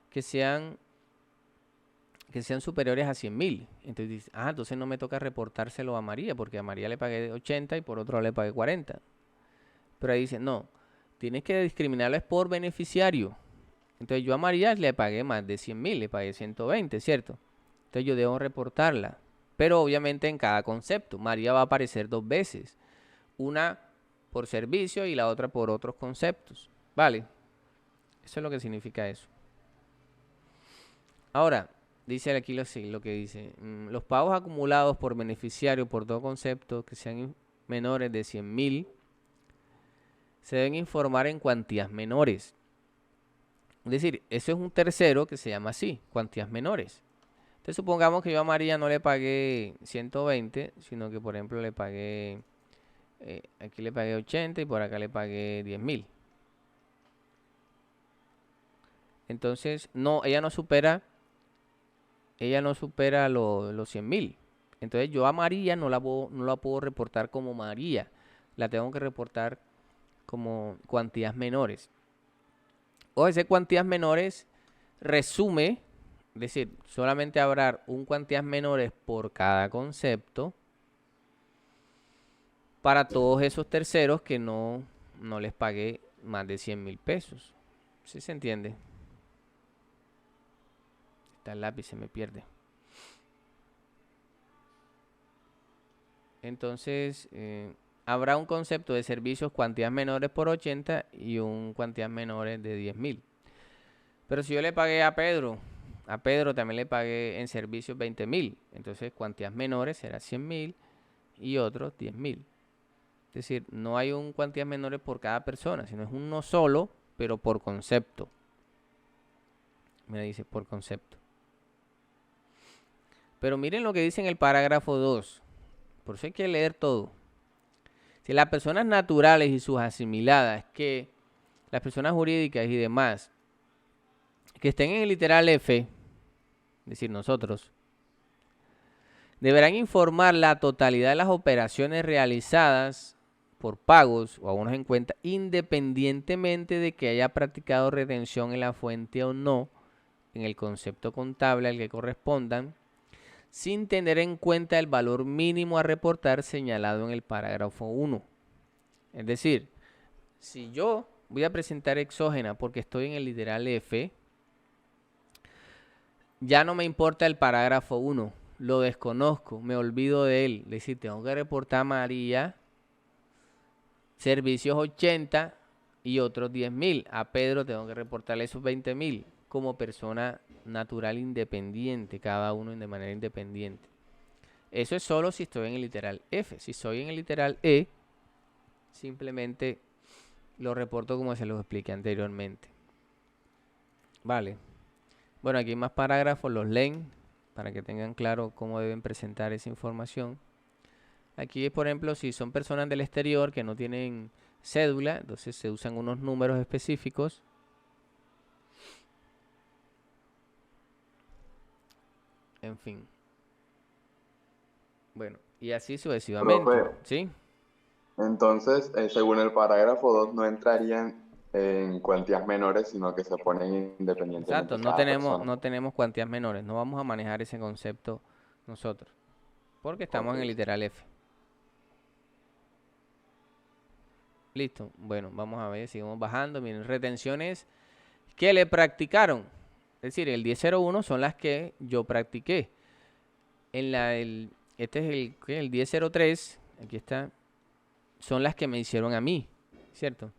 que sean superiores a 100.000. Entonces dice, entonces no me toca reportárselo a María, porque a María le pagué 80 y por otro lado le pagué 40. Pero ahí dice, no, tienes que discriminarles por beneficiario. Entonces yo a María le pagué más de 100.000, le pagué 120, ¿cierto? Entonces yo debo reportarla. Pero obviamente en cada concepto, María va a aparecer dos veces. Una por servicio y la otra por otros conceptos. ¿Vale? Eso es lo que significa eso. Ahora, dice aquí lo que dice. Los pagos acumulados por beneficiario por todo concepto que sean menores de 100.000 se deben informar en cuantías menores. Es decir, eso es un tercero que se llama así, cuantías menores. Entonces supongamos que yo a María no le pagué 120, sino que por ejemplo le pagué, aquí le pagué 80 y por acá le pagué 10.000. Entonces, no, ella no supera los 100.000. Entonces yo a María no la puedo reportar como María, la tengo que reportar como cuantías menores. O ese cuantías menores resume, es decir, solamente habrá un cuantías menores por cada concepto para todos esos terceros que no les pagué más de 100.000 pesos. ¿Sí se entiende? Está el lápiz, se me pierde. Entonces, habrá un concepto de servicios cuantías menores por 80 y un cuantías menores de 10.000. Pero si yo le pagué a Pedro también le pagué en servicios 20.000. Entonces, cuantías menores será 100.000 y otros 10.000. Es decir, no hay un cuantías menores por cada persona, sino es uno solo, pero por concepto. Mira, dice por concepto. Pero miren lo que dice en el parágrafo 2. Por eso hay que leer todo. Si las personas naturales y sus asimiladas, que las personas jurídicas y demás, que estén en el literal F, es decir, nosotros, deberán informar la totalidad de las operaciones realizadas por pagos o abonos en cuenta, independientemente de que haya practicado retención en la fuente o no, en el concepto contable al que correspondan, sin tener en cuenta el valor mínimo a reportar señalado en el parágrafo 1. Es decir, si yo voy a presentar exógena porque estoy en el literal F, ya no me importa el parágrafo 1, lo desconozco, me olvido de él. Es decir, tengo que reportar a María servicios 80 y otros 10.000. A Pedro tengo que reportarle esos 20.000 como persona natural independiente, cada uno de manera independiente. Eso es solo si estoy en el literal F. Si estoy en el literal E, simplemente lo reporto como se los expliqué anteriormente. Vale. Bueno, aquí hay más parágrafos, los leen para que tengan claro cómo deben presentar esa información. Aquí, por ejemplo, si son personas del exterior que no tienen cédula, entonces se usan unos números específicos. En fin. Bueno, y así sucesivamente. Profe, ¿Sí? entonces, según el parágrafo 2, no entrarían en cuantías menores, sino que se ponen independientemente Exacto, cada persona. no tenemos cuantías menores, no vamos a manejar ese concepto nosotros, porque estamos en el Ok. literal F. Listo, bueno, vamos a ver, seguimos bajando. Miren, retenciones que le practicaron. Es decir, el 10.01 son las que yo practiqué. Este es el 10.03, aquí está, son las que me hicieron a mí, ¿cierto?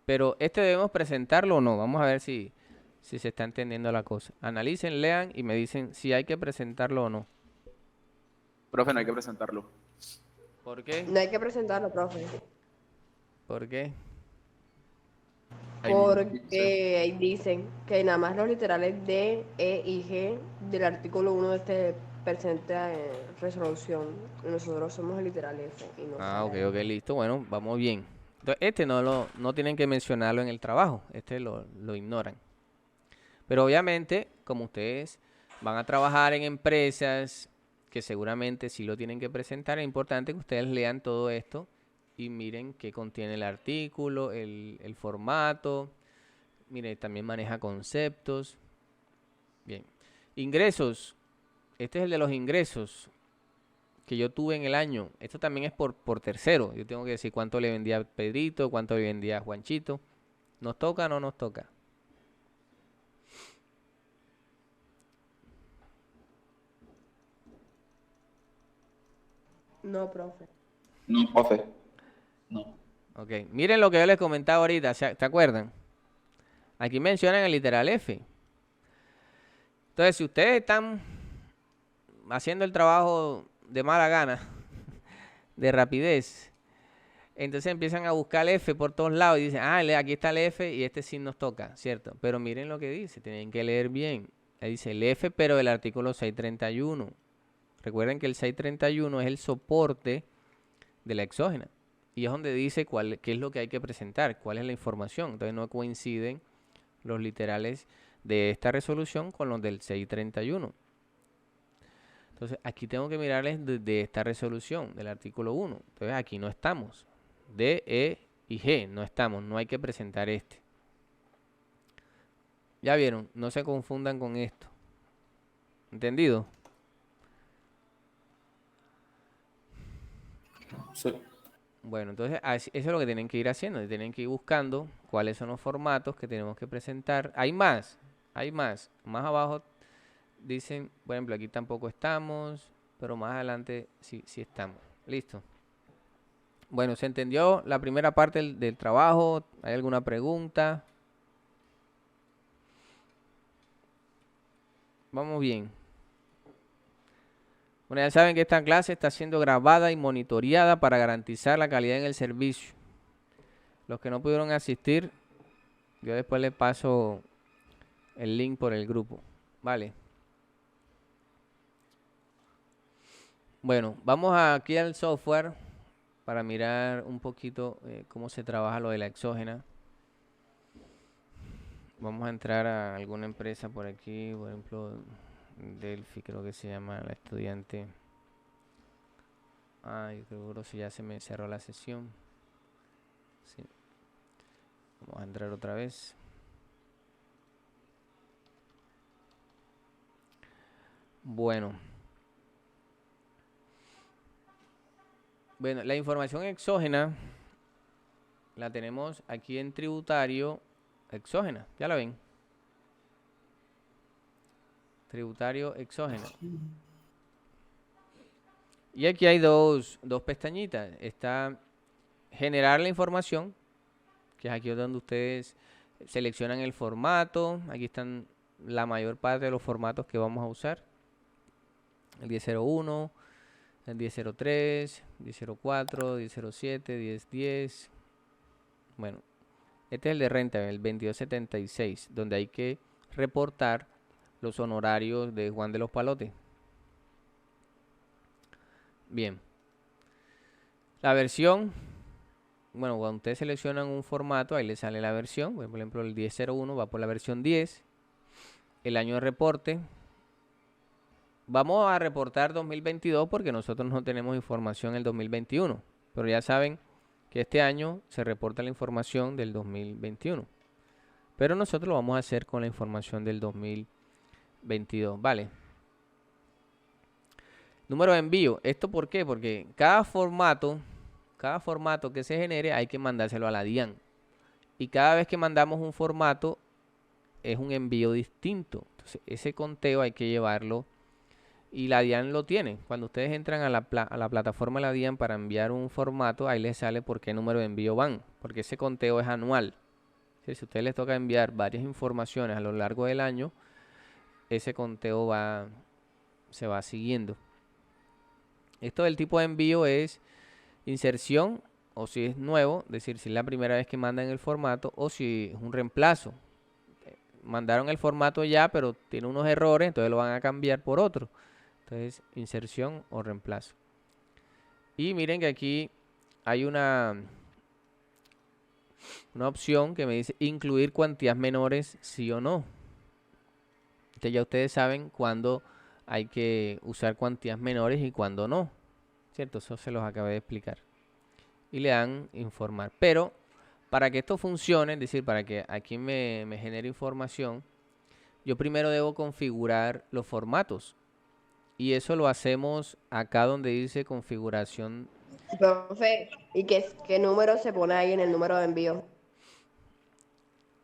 Pero este debemos presentarlo o no. Vamos a ver si se está entendiendo la cosa. Analicen, lean y me dicen si hay que presentarlo o no. Profe, no hay que presentarlo. ¿Por qué? No hay que presentarlo, profe, ¿Por qué? Ahí mismo dice. porque ahí dicen que nada más los literales D, E y G del artículo 1 de este presente resolución. Nosotros somos el literal F y no Ah, ok, sale ahí. listo. Bueno, vamos bien. Entonces, este no tienen que mencionarlo en el trabajo. Este lo ignoran. Pero obviamente, como ustedes van a trabajar en empresas que seguramente sí lo tienen que presentar, es importante que ustedes lean todo esto y miren qué contiene el artículo, el formato. Mire, también maneja conceptos. Bien. Ingresos. Este es el de los ingresos que yo tuve en el año. Esto también es por tercero. Yo tengo que decir cuánto le vendía a Pedrito, cuánto le vendía a Juanchito. ¿Nos toca o no nos toca? No, profe. No, profe. No. Ok. Miren lo que yo les comentaba ahorita. ¿Se acuerdan? Aquí mencionan el literal F. Entonces, si ustedes están haciendo el trabajo de mala gana, de rapidez, entonces empiezan a buscar el F por todos lados y dicen, aquí está el F y este sí nos toca, ¿cierto? Pero miren lo que dice, tienen que leer bien. Ahí dice el F, pero del artículo 631. Recuerden que el 631 es el soporte de la exógena. Y es donde dice qué es lo que hay que presentar, cuál es la información. Entonces no coinciden los literales de esta resolución con los del 631. Entonces aquí tengo que mirarles de esta resolución del artículo 1. Entonces aquí no estamos. D, E y G no estamos, no hay que presentar este. Ya vieron, no se confundan con esto. ¿Entendido? Sí. Bueno, entonces eso es lo que tienen que ir haciendo. Tienen que ir buscando cuáles son los formatos que tenemos que presentar. Hay más. Más abajo dicen, por ejemplo, aquí tampoco estamos, pero más adelante sí estamos. Listo. Bueno, ¿se entendió la primera parte del trabajo? ¿Hay alguna pregunta? Vamos bien. Bueno, ya saben que esta clase está siendo grabada y monitoreada para garantizar la calidad en el servicio. Los que no pudieron asistir, yo después les paso el link por el grupo. Vale. Bueno, vamos aquí al software para mirar un poquito cómo se trabaja lo de la exógena. Vamos a entrar a alguna empresa por aquí, por ejemplo, Delphi, creo que se llama la estudiante. Ay, seguro si ya se me cerró la sesión. Sí. Vamos a entrar otra vez. Bueno, la información exógena la tenemos aquí en tributario exógena. Ya la ven. Tributario exógeno. Y aquí hay dos pestañitas. Está generar la información, que es aquí donde ustedes seleccionan el formato. Aquí están la mayor parte de los formatos que vamos a usar. El 10.01, el 10.03, 10.04, 10.07, 10.10. Bueno, este es el de renta, el 2276, donde hay que reportar los honorarios de Juan de los Palotes. Bien. La versión, bueno, cuando ustedes seleccionan un formato, ahí les sale la versión. Por ejemplo, el 10.01 va por la versión 10. El año de reporte. Vamos a reportar 2022 porque nosotros no tenemos información en el 2021. Pero ya saben que este año se reporta la información del 2021. Pero nosotros lo vamos a hacer con la información del 2022, ¿vale? Número de envío. ¿Esto por qué? Porque cada formato que se genere hay que mandárselo a la DIAN. Y cada vez que mandamos un formato es un envío distinto. Entonces, ese conteo hay que llevarlo y la DIAN lo tiene. Cuando ustedes entran a la plataforma de la DIAN para enviar un formato, ahí les sale por qué número de envío van, porque ese conteo es anual. Si a ustedes les toca enviar varias informaciones a lo largo del año, ese conteo se va siguiendo. Esto del tipo de envío es inserción, o si es nuevo, es decir, si es la primera vez que mandan el formato, o si es un reemplazo. Mandaron el formato ya, pero tiene unos errores, entonces lo van a cambiar por otro. Entonces, inserción o reemplazo. Y miren que aquí hay una opción que me dice incluir cuantías menores, sí o no. Entonces ya ustedes saben cuándo hay que usar cuantías menores y cuándo no. ¿Cierto? Eso se los acabé de explicar. Y le dan informar. Pero para que esto funcione, es decir, para que aquí me genere información, yo primero debo configurar los formatos. Y eso lo hacemos acá donde dice configuración. Profe, ¿y qué número se pone ahí en el número de envío?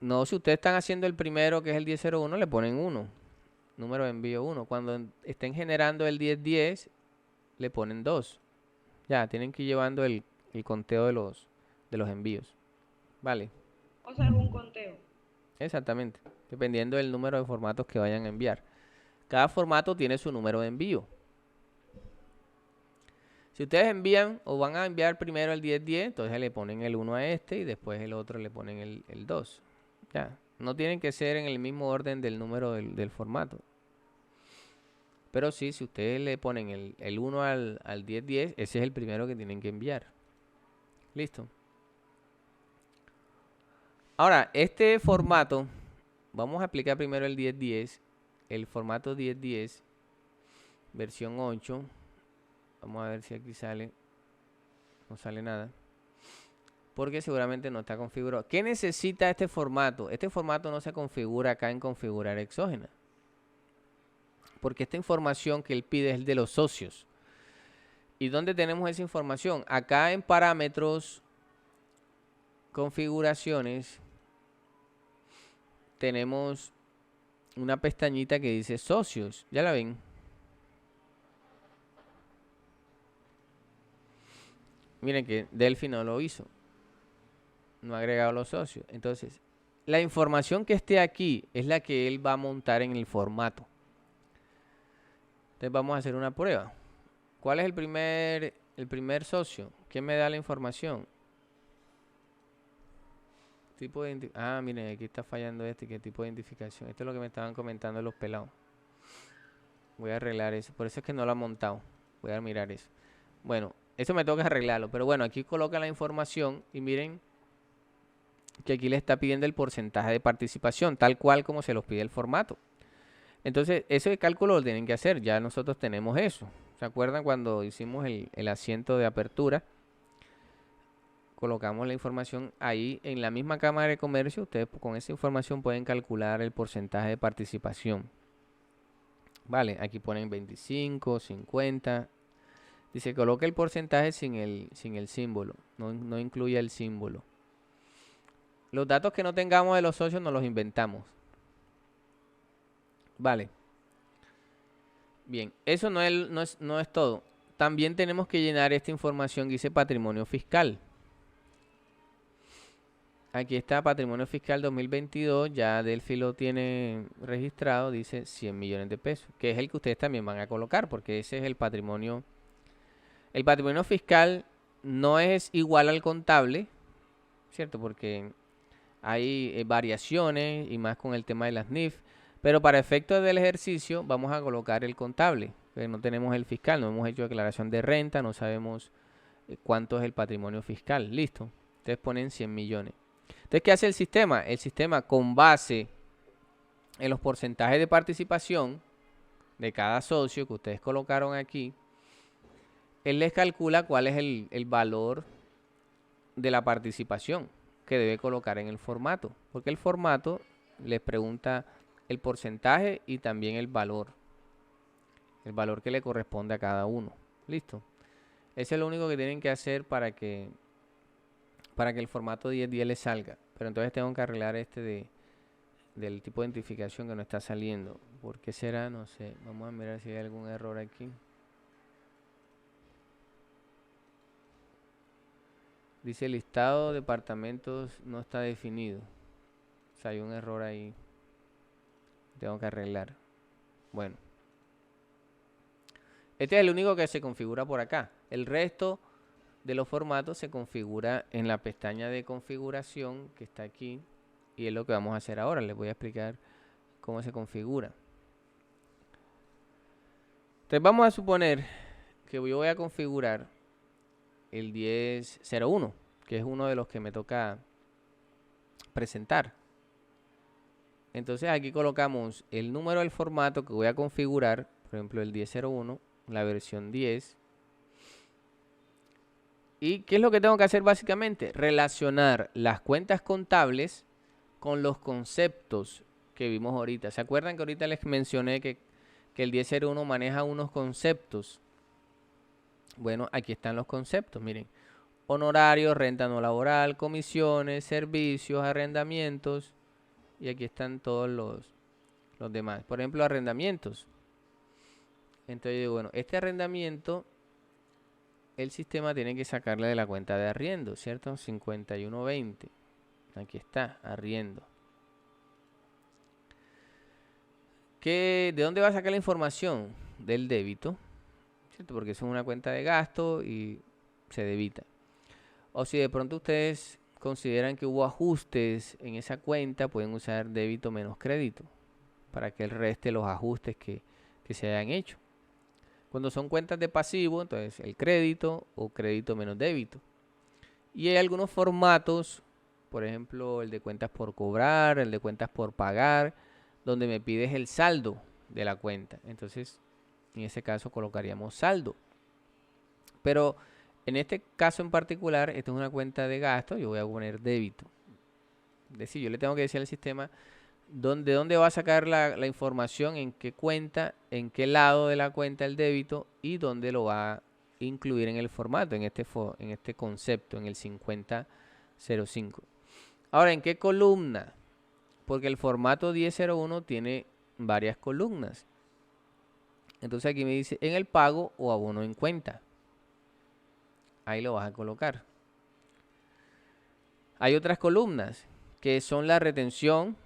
No, si ustedes están haciendo el primero, que es el 1001, le ponen 1. Número de envío 1. Cuando estén generando el 1010, le ponen 2. Ya, tienen que ir llevando el conteo de los envíos. Vale. O sea, es un conteo. Exactamente. Dependiendo del número de formatos que vayan a enviar. Cada formato tiene su número de envío. Si ustedes envían o van a enviar primero el 1010, entonces le ponen el 1 a este y después el otro le ponen el 2. Ya. No tienen que ser en el mismo orden del número del formato. Pero sí, si ustedes le ponen el 1 al 1010, ese es el primero que tienen que enviar. Listo. Ahora, este formato, vamos a aplicar primero el 1010. El formato 1010, versión 8. Vamos a ver si aquí sale. No sale nada. Porque seguramente no está configurado. ¿Qué necesita este formato? Este formato no se configura acá en configurar exógena. Porque esta información que él pide es de los socios. ¿Y dónde tenemos esa información? Acá en parámetros, configuraciones, tenemos una pestañita que dice socios. ¿Ya la ven? Miren que Delphi no lo hizo. No ha agregado los socios. Entonces, la información que esté aquí es la que él va a montar en el formato. Entonces vamos a hacer una prueba. ¿Cuál es el primer socio? ¿Quién me da la información? Tipo de miren, aquí está fallando ¿qué tipo de identificación? Esto es lo que me estaban comentando los pelados. Voy a arreglar eso. Por eso es que no lo ha montado. Voy a mirar eso. Bueno, eso me toca arreglarlo. Pero bueno, aquí coloca la información y miren que aquí le está pidiendo el porcentaje de participación, tal cual como se los pide el formato. Entonces, ese cálculo lo tienen que hacer. Ya nosotros tenemos eso. ¿Se acuerdan cuando hicimos el asiento de apertura? Colocamos la información ahí en la misma Cámara de Comercio. Ustedes con esa información pueden calcular el porcentaje de participación. Vale, aquí ponen 25, 50. Dice, coloque el porcentaje sin el símbolo. No incluye el símbolo. Los datos que no tengamos de los socios nos los inventamos. Vale. Bien, eso no es todo. También tenemos que llenar esta información que dice patrimonio fiscal. Aquí está patrimonio fiscal 2022, ya Delphi lo tiene registrado, dice 100 millones de pesos, que es el que ustedes también van a colocar, porque ese es el patrimonio. El patrimonio fiscal no es igual al contable, ¿cierto? Porque hay variaciones y más con el tema de las NIF, pero para efectos del ejercicio vamos a colocar el contable, porque no tenemos el fiscal, no hemos hecho declaración de renta, no sabemos cuánto es el patrimonio fiscal, listo. Ustedes ponen 100 millones. Entonces, ¿qué hace el sistema? El sistema, con base en los porcentajes de participación de cada socio que ustedes colocaron aquí, él les calcula cuál es el valor de la participación que debe colocar en el formato, porque el formato les pregunta el porcentaje y también el valor que le corresponde a cada uno. Listo. Eso es lo único que tienen que hacer para que el formato 1010 les salga. Pero entonces tengo que arreglar del tipo de identificación que no está saliendo. ¿Por qué será? No sé. Vamos a mirar si hay algún error aquí. Dice listado de departamentos no está definido. O sea, hay un error ahí. Tengo que arreglar. Bueno. Este es el único que se configura por acá. El resto de los formatos se configura en la pestaña de configuración que está aquí. Y es lo que vamos a hacer ahora. Les voy a explicar cómo se configura. Entonces vamos a suponer que yo voy a configurar el 1001, que es uno de los que me toca presentar. Entonces aquí colocamos el número del formato que voy a configurar, por ejemplo el 1001, la versión 10. ¿Y qué es lo que tengo que hacer básicamente? Relacionar las cuentas contables con los conceptos que vimos ahorita. ¿Se acuerdan que ahorita les mencioné que el 1001 maneja unos conceptos? Bueno, aquí están los conceptos, miren. Honorarios, renta no laboral, comisiones, servicios, arrendamientos. Y aquí están todos los demás. Por ejemplo, arrendamientos. Entonces yo digo, bueno, este arrendamiento, el sistema tiene que sacarle de la cuenta de arriendo, ¿cierto? 5120. Aquí está, arriendo. ¿De dónde va a sacar la información? Del débito, ¿cierto? Porque eso es una cuenta de gasto y se debita. O si de pronto ustedes consideran que hubo ajustes en esa cuenta, pueden usar débito menos crédito para que él reste los ajustes que se hayan hecho. Cuando son cuentas de pasivo, entonces el crédito o crédito menos débito. Y hay algunos formatos, por ejemplo el de cuentas por cobrar, el de cuentas por pagar, donde me pides el saldo de la cuenta. Entonces en ese caso colocaríamos saldo. Pero en este caso en particular, esta es una cuenta de gasto, yo voy a poner débito. Es decir, yo le tengo que decir al sistema de dónde va a sacar la información, en qué cuenta, en qué lado de la cuenta el débito y dónde lo va a incluir en el formato, en este concepto, en el 5005. Ahora, ¿en qué columna? Porque el formato 1001 tiene varias columnas. Entonces aquí me dice en el pago o abono en cuenta. Ahí lo vas a colocar. Hay otras columnas que son la retención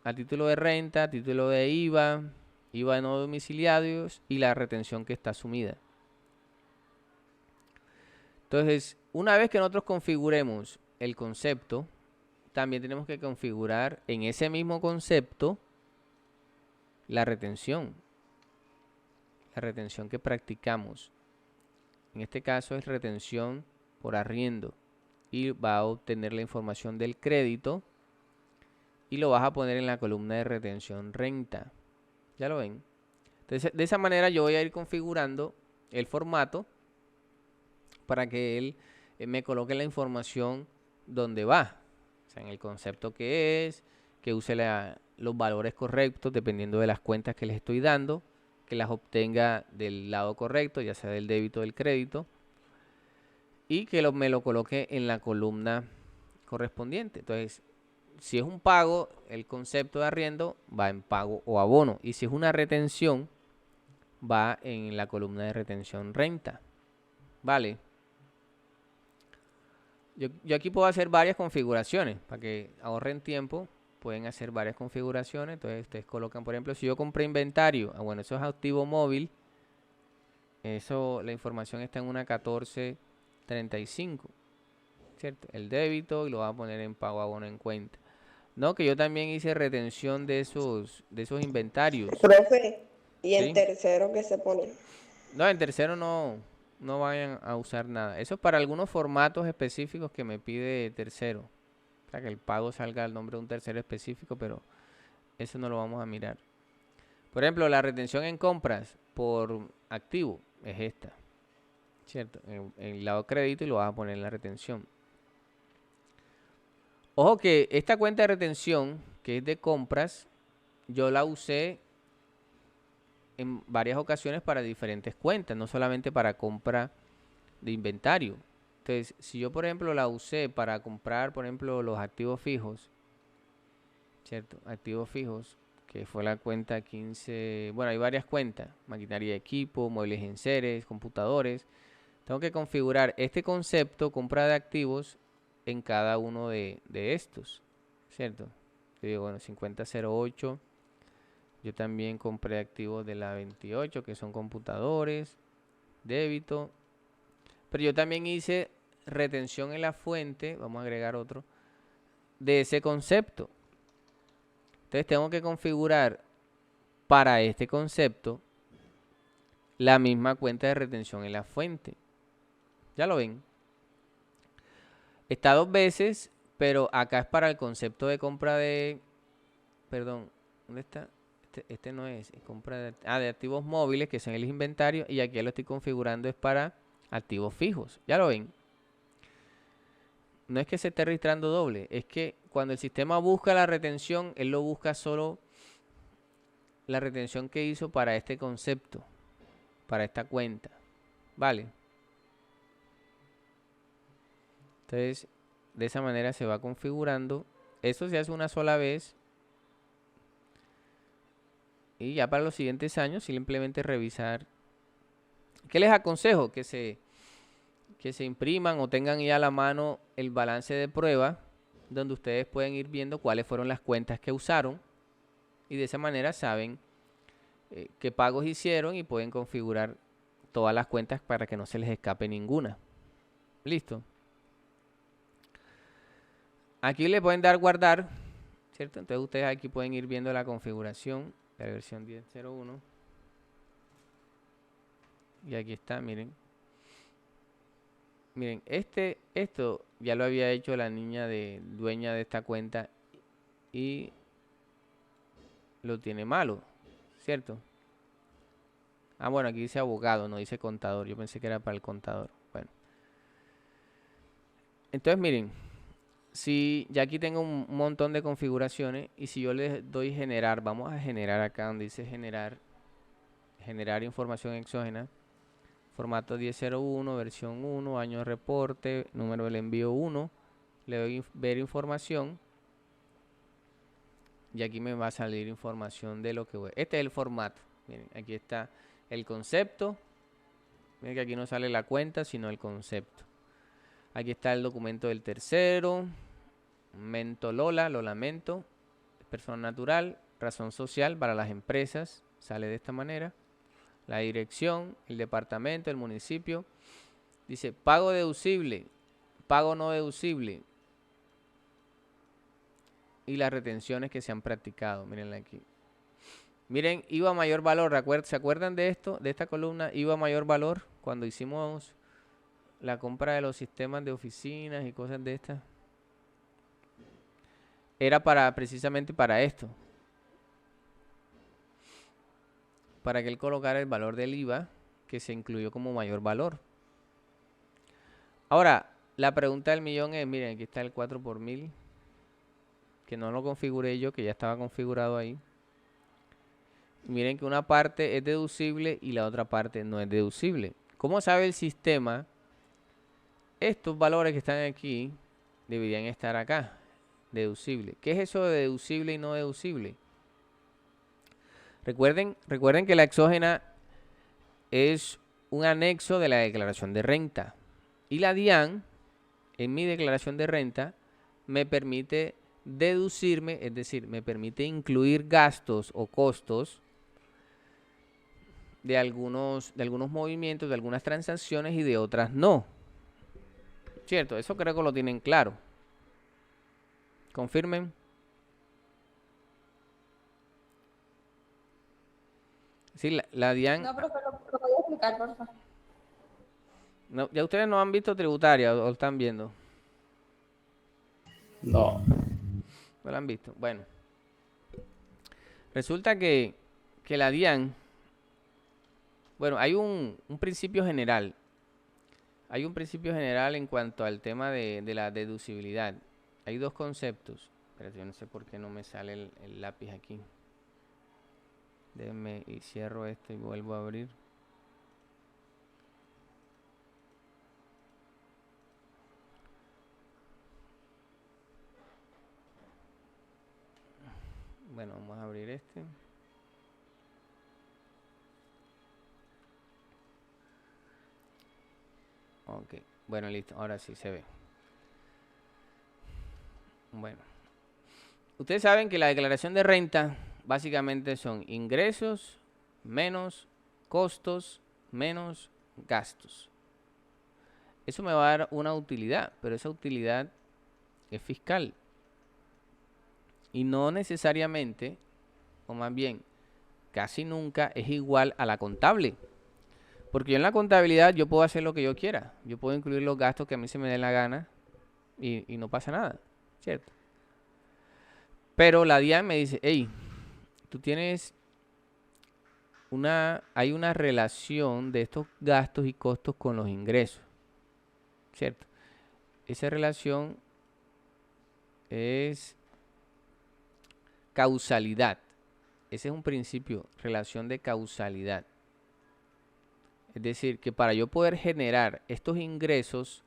a título de renta, a título de IVA, IVA de no domiciliarios y la retención que está asumida. Entonces, una vez que nosotros configuremos el concepto, también tenemos que configurar en ese mismo concepto la retención que practicamos. En este caso es retención por arriendo y va a obtener la información del crédito y lo vas a poner en la columna de retención renta. ¿Ya lo ven? Entonces, de esa manera yo voy a ir configurando el formato para que él me coloque la información donde va. O sea, en el concepto que es, que use los valores correctos dependiendo de las cuentas que les estoy dando, que las obtenga del lado correcto, ya sea del débito o del crédito, y que me lo coloque en la columna correspondiente. Entonces, si es un pago, el concepto de arriendo va en pago o abono, y si es una retención, va en la columna de retención renta. ¿Vale? Yo aquí puedo hacer varias configuraciones para que ahorren tiempo. Pueden hacer varias configuraciones. Entonces ustedes colocan, por ejemplo, si yo compré inventario, bueno, eso es activo móvil. Eso, la información está en una 1435, ¿cierto? El débito y lo va a poner en pago abono en cuenta. No, que yo también hice retención de esos inventarios. Profe, ¿y en ¿Sí? tercero qué se pone? No, en tercero no vayan a usar nada. Eso es para algunos formatos específicos que me pide tercero. O sea, que el pago salga al nombre de un tercero específico, pero eso no lo vamos a mirar. Por ejemplo, la retención en compras por activo es esta, ¿cierto? En el lado crédito y lo vas a poner en la retención. Ojo que esta cuenta de retención, que es de compras, yo la usé en varias ocasiones para diferentes cuentas, no solamente para compra de inventario. Entonces, si yo, por ejemplo, la usé para comprar, por ejemplo, los activos fijos, ¿cierto? Activos fijos, que fue la cuenta 15, bueno, hay varias cuentas, maquinaria de equipo, muebles y enseres, computadores. Tengo que configurar este concepto, compra de activos, en cada uno de estos, ¿cierto? Yo digo, bueno, 5008. Yo también compré activos de la 28, que son computadores, débito. Pero yo también hice retención en la fuente, vamos a agregar otro, de ese concepto. Entonces tengo que configurar para este concepto la misma cuenta de retención en la fuente. Ya lo ven. Está 2 veces, pero acá es para el concepto de compra de... Perdón, ¿dónde está? Este no es compra de activos móviles, que son el inventario, y aquí lo estoy configurando es para activos fijos. Ya lo ven. No es que se esté registrando doble, es que cuando el sistema busca la retención, él lo busca solo la retención que hizo para este concepto, para esta cuenta. ¿Vale? Entonces, de esa manera se va configurando. Eso se hace una sola vez. Y ya para los siguientes años simplemente revisar. ¿Qué les aconsejo? Que se impriman o tengan ya a la mano el balance de prueba, donde ustedes pueden ir viendo cuáles fueron las cuentas que usaron. Y de esa manera saben qué pagos hicieron y pueden configurar todas las cuentas para que no se les escape ninguna. ¿Listo? Aquí le pueden dar guardar, ¿cierto? Entonces ustedes aquí pueden ir viendo la configuración de la versión 10.01. Y aquí está, miren. Miren, esto ya lo había hecho la niña dueña de esta cuenta y lo tiene malo, ¿cierto? Ah, bueno, aquí dice abogado, no dice contador. Yo pensé que era para el contador. Bueno. Entonces, miren, si ya aquí tengo un montón de configuraciones y si yo les doy generar, vamos a generar acá donde dice generar información exógena. Formato 10.01, versión 1, año de reporte, número del envío 1. Le doy ver información. Y aquí me va a salir información de lo que voy. Este es el formato. Miren, aquí está el concepto. Miren que aquí no sale la cuenta, sino el concepto. Aquí está el documento del tercero. Mentolola, lo lamento. Persona natural, razón social para las empresas. Sale de esta manera. La dirección, el departamento, el municipio. Dice pago deducible, pago no deducible. Y las retenciones que se han practicado. Mírenla aquí. Miren, IVA mayor valor. ¿Se acuerdan de esto? De esta columna, IVA mayor valor. Cuando hicimos la compra de los sistemas de oficinas y cosas de estas. Era precisamente para esto. Para que él colocara el valor del IVA que se incluyó como mayor valor. Ahora, la pregunta del millón es, miren, aquí está el 4 por 1000, que no lo configuré yo, que ya estaba configurado ahí. Miren que una parte es deducible y la otra parte no es deducible. ¿Cómo sabe el sistema? Estos valores que están aquí deberían estar acá, deducible. ¿Qué es eso de deducible y no deducible? Recuerden que la exógena es un anexo de la declaración de renta. Y la DIAN, en mi declaración de renta, me permite deducirme, es decir, me permite incluir gastos o costos de algunos movimientos, de algunas transacciones y de otras no. ¿Cierto? Eso creo que lo tienen claro. Confirmen. Sí, la DIAN... No, pero lo voy a explicar, por favor. No, ya ustedes no han visto tributaria o están viendo. No. ¿No la han visto? Bueno. Resulta que la DIAN... Bueno, hay un principio general. Hay un principio general en cuanto al tema de la deducibilidad. hay dos conceptos. Pero yo no sé por qué no me sale el lápiz aquí. Déjenme y cierro esto y vuelvo a abrir. Bueno, vamos a abrir este. Ok, bueno, listo, ahora sí se ve. Bueno, ustedes saben que la declaración de renta básicamente son ingresos menos costos menos gastos. Eso me va a dar una utilidad, pero esa utilidad es fiscal. Y no necesariamente, o más bien, casi nunca es igual a la contable. Porque yo en la contabilidad yo puedo hacer lo que yo quiera. Yo puedo incluir los gastos que a mí se me dé la gana y no pasa nada, ¿cierto? Pero la DIAN me dice, hey, tú tienes hay una relación de estos gastos y costos con los ingresos, ¿cierto? Esa relación es causalidad. Ese es un principio, relación de causalidad. Es decir, que para yo poder generar estos ingresos,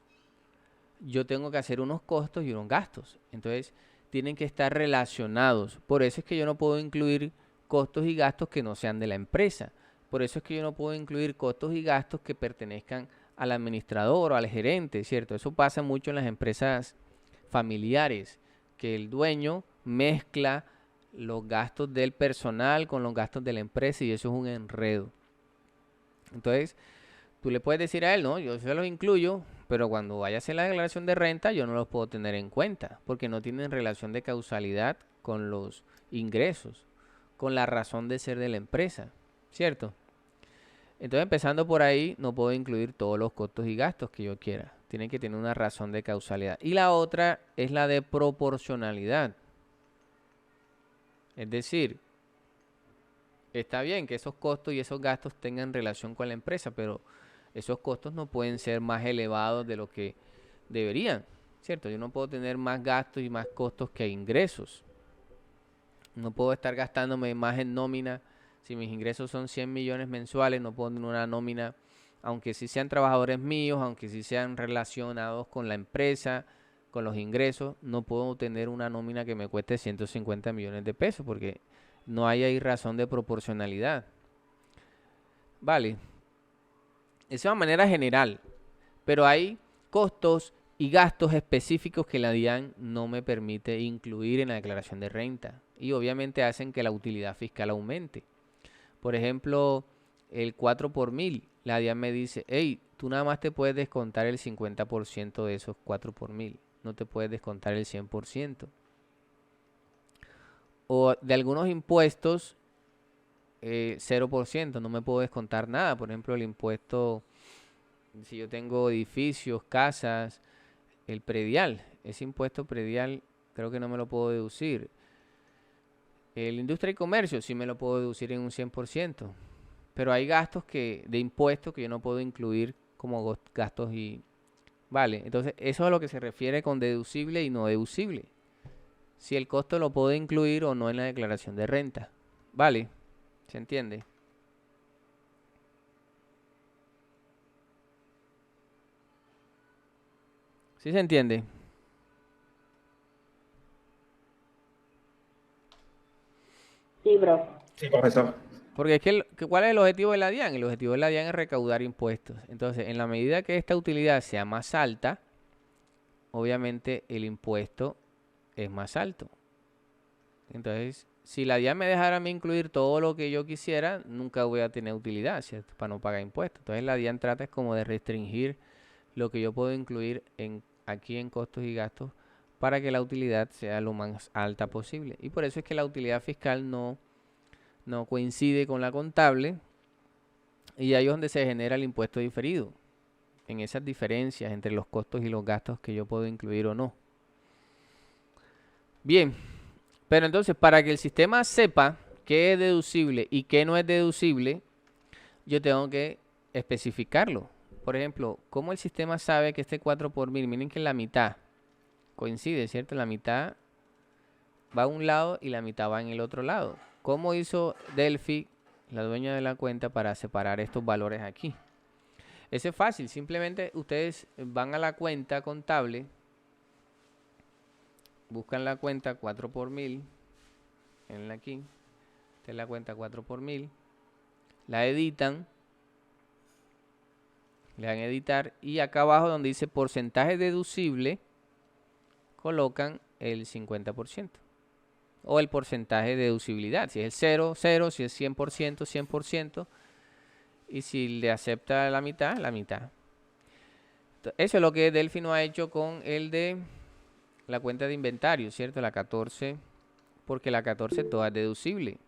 yo tengo que hacer unos costos y unos gastos. Entonces, tienen que estar relacionados. Por eso es que yo no puedo incluir costos y gastos que no sean de la empresa. Por eso es que yo no puedo incluir costos y gastos que pertenezcan al administrador o al gerente, ¿cierto? Eso pasa mucho en las empresas familiares, que el dueño mezcla los gastos del personal con los gastos de la empresa y eso es un enredo. Entonces, tú le puedes decir a él, no, yo se los incluyo, pero cuando vaya a hacer la declaración de renta yo no los puedo tener en cuenta, porque no tienen relación de causalidad con los ingresos, con la razón de ser de la empresa, ¿cierto? Entonces, empezando por ahí, no puedo incluir todos los costos y gastos que yo quiera. Tienen que tener una razón de causalidad. Y la otra es la de proporcionalidad. Es decir, está bien que esos costos y esos gastos tengan relación con la empresa, pero esos costos no pueden ser más elevados de lo que deberían, ¿cierto? Yo no puedo tener más gastos y más costos que ingresos. No puedo estar gastándome más en nómina. Si mis ingresos son 100 millones mensuales, no puedo tener una nómina, aunque sí sean trabajadores míos, aunque sí sean relacionados con la empresa, con los ingresos, no puedo tener una nómina que me cueste 150 millones de pesos, porque no hay ahí razón de proporcionalidad. Vale. Esa es una manera general, pero hay costos y gastos específicos que la DIAN no me permite incluir en la declaración de renta y obviamente hacen que la utilidad fiscal aumente. Por ejemplo, el 4 por 1000, la DIAN me dice, hey, tú nada más te puedes descontar el 50% de esos 4 por 1000, no te puedes descontar el 100%. O de algunos impuestos, 0%, no me puedo descontar nada. Por ejemplo, el impuesto, si yo tengo edificios, casas, el predial, ese impuesto predial creo que no me lo puedo deducir. El industria y comercio sí me lo puedo deducir en un 100%, pero hay gastos de impuestos que yo no puedo incluir como gastos y... Vale, entonces eso es a lo que se refiere con deducible y no deducible. Si el costo lo puedo incluir o no en la declaración de renta. Vale, ¿se entiende? ¿Sí se entiende? Sí, bro. Sí, profesor. Porque es que, ¿cuál es el objetivo de la DIAN? El objetivo de la DIAN es recaudar impuestos. Entonces, en la medida que esta utilidad sea más alta, obviamente el impuesto es más alto. Entonces, si la DIAN me dejara a mí incluir todo lo que yo quisiera, nunca voy a tener utilidad, ¿cierto? Para no pagar impuestos. Entonces, la DIAN trata es como de restringir lo que yo puedo incluir aquí en costos y gastos para que la utilidad sea lo más alta posible. Y por eso es que la utilidad fiscal no coincide con la contable y ahí es donde se genera el impuesto diferido, en esas diferencias entre los costos y los gastos que yo puedo incluir o no. Bien, pero entonces para que el sistema sepa qué es deducible y qué no es deducible, yo tengo que especificarlo. Por ejemplo, ¿cómo el sistema sabe que este 4 por 1000, miren que la mitad coincide, ¿cierto? La mitad va a un lado y la mitad va en el otro lado. ¿Cómo hizo Delphi, la dueña de la cuenta, para separar estos valores aquí? Eso es fácil, simplemente ustedes van a la cuenta contable, buscan la cuenta 4 por 1000, en aquí, esta es la cuenta 4 por 1000, la editan, le dan a editar y acá abajo donde dice porcentaje deducible, colocan el 50% o el porcentaje de deducibilidad, si es el 0, 0, si es 100%, 100%, y si le acepta la mitad, la mitad. Eso es lo que Delphi no ha hecho con el de la cuenta de inventario, ¿cierto? La 14, porque la 14 toda es deducible.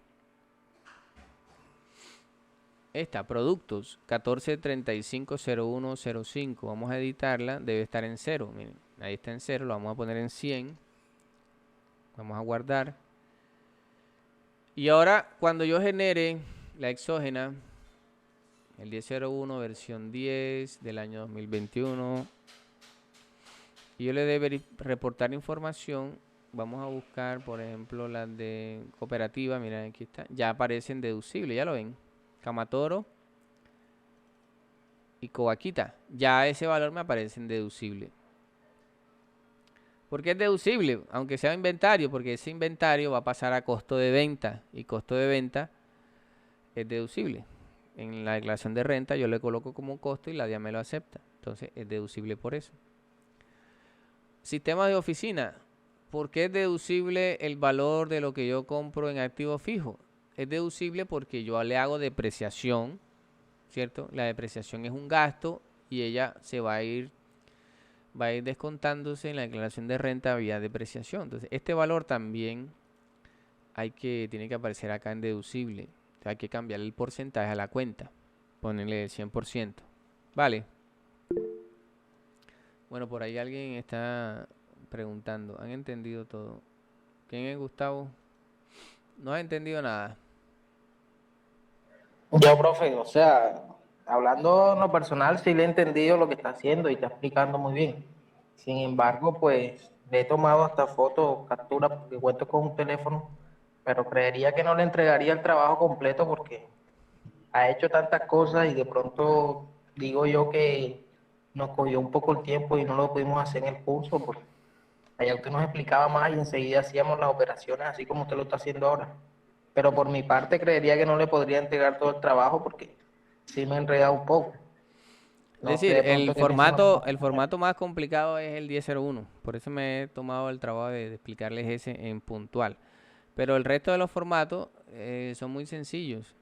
Esta, productos, 14350105. Vamos a editarla, debe estar en 0. Miren, ahí está en 0, lo vamos a poner en 100. Vamos a guardar. Y ahora, cuando yo genere la exógena, el 1001 versión 10 del año 2021, y yo le debe reportar información, vamos a buscar, por ejemplo, las de cooperativa, miren, aquí está, ya aparecen deducibles, ya lo ven, Camatoro y Covaquita, ya ese valor me aparece en deducible. ¿Por qué es deducible? Aunque sea inventario, porque ese inventario va a pasar a costo de venta, y costo de venta es deducible. En la declaración de renta yo le coloco como costo y la DIAN me lo acepta. Entonces es deducible por eso. Sistema de oficina. ¿Por qué es deducible el valor de lo que yo compro en activo fijo? Es deducible porque yo le hago depreciación, ¿cierto? La depreciación es un gasto y ella se va a ir descontándose en la declaración de renta vía depreciación. Entonces este valor también tiene que aparecer acá en deducible. Hay que cambiarle el porcentaje a la cuenta. Ponerle el 100%. Vale. Bueno, por ahí alguien está preguntando. ¿Han entendido todo? ¿Quién es Gustavo? No ha entendido nada. Yo, profe, o sea, hablando en lo personal, sí le he entendido lo que está haciendo y está explicando muy bien. Sin embargo, pues le he tomado hasta fotos, capturas, porque cuento con un teléfono, pero creería que no le entregaría el trabajo completo porque ha hecho tantas cosas y de pronto digo yo que nos cogió un poco el tiempo y no lo pudimos hacer en el curso, porque allá usted nos explicaba más y enseguida hacíamos las operaciones así como usted lo está haciendo ahora. Pero por mi parte creería que no le podría entregar todo el trabajo porque sí me he enredado un poco. Es No sé decir, de pronto qué piensan los el compañeros. formato más complicado es el 1001. Por eso me he tomado el trabajo de explicarles ese en puntual. Pero el resto de los formatos son muy sencillos.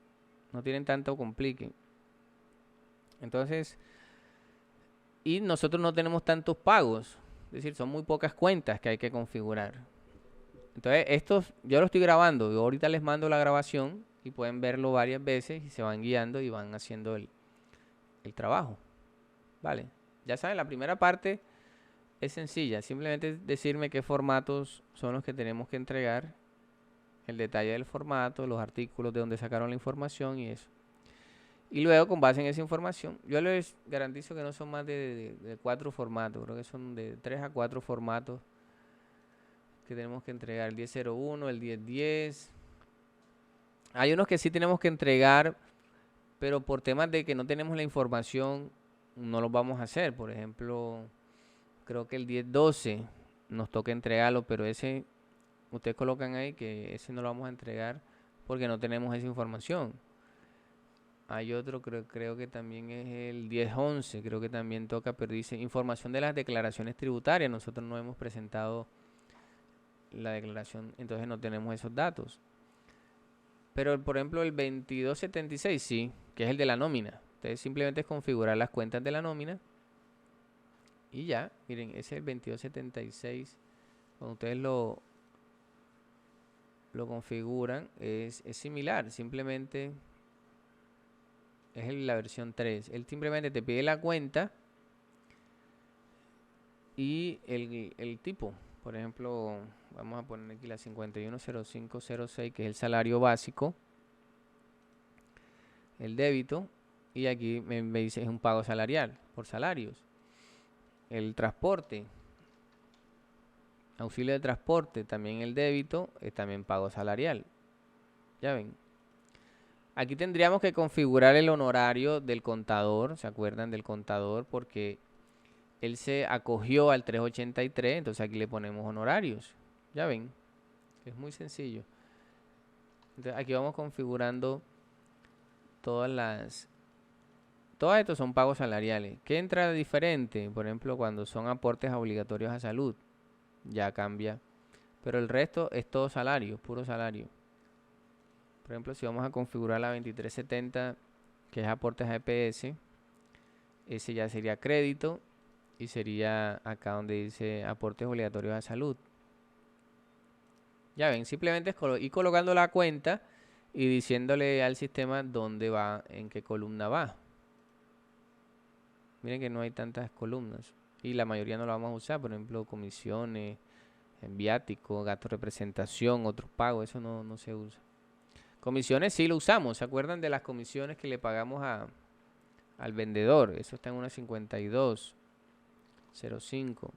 No tienen tanto complique. Entonces, y nosotros no tenemos tantos pagos. Es decir, son muy pocas cuentas que hay que configurar. Entonces, estos yo lo estoy grabando. Yo ahorita les mando la grabación y pueden verlo varias veces y se van guiando y van haciendo el trabajo. Vale. Ya saben, la primera parte es sencilla. Simplemente decirme qué formatos son los que tenemos que entregar. El detalle del formato, los artículos de donde sacaron la información y eso. Y luego, con base en esa información, yo les garantizo que no son más de 4 formatos. Creo que son de 3 a 4 formatos que tenemos que entregar. El 1001, el 1010. Hay unos que sí tenemos que entregar, pero por temas de que no tenemos la información, no los vamos a hacer. Por ejemplo, creo que el 1012 nos toca entregarlo, pero ese, ustedes colocan ahí que ese no lo vamos a entregar porque no tenemos esa información. Hay otro, creo que también es el 1011, creo que también toca, pero dice información de las declaraciones tributarias. Nosotros no hemos presentado la declaración, entonces no tenemos esos datos. Pero, por ejemplo, el 2276 sí, que es el de la nómina. Entonces simplemente es configurar las cuentas de la nómina y ya, miren, ese es el 2276. Cuando ustedes lo configuran, es similar, simplemente es la versión 3. Él simplemente te pide la cuenta y el tipo. Por ejemplo, vamos a poner aquí la 510506, que es el salario básico, el débito, y aquí me dice es un pago salarial por salarios. El transporte, Auxilio de transporte, también el débito, es también pago salarial. Ya ven. Aquí tendríamos que configurar el honorario del contador, ¿se acuerdan del contador? Porque él se acogió al 383, entonces aquí le ponemos honorarios. Ya ven, es muy sencillo. Entonces aquí vamos configurando todos estos son pagos salariales. ¿Qué entra diferente? Por ejemplo, cuando son aportes obligatorios a salud, ya cambia. Pero el resto es todo salario, puro salario. Por ejemplo, si vamos a configurar la 2370, que es aportes a EPS, ese ya sería crédito y sería acá donde dice aportes obligatorios a salud. Ya ven, simplemente es ir colocando la cuenta y diciéndole al sistema dónde va, en qué columna va. Miren que no hay tantas columnas y la mayoría no la vamos a usar, por ejemplo, comisiones, viático, gasto de representación, otros pagos, eso no se usa. Comisiones sí lo usamos, ¿se acuerdan de las comisiones que le pagamos al vendedor? Eso está en una 5205.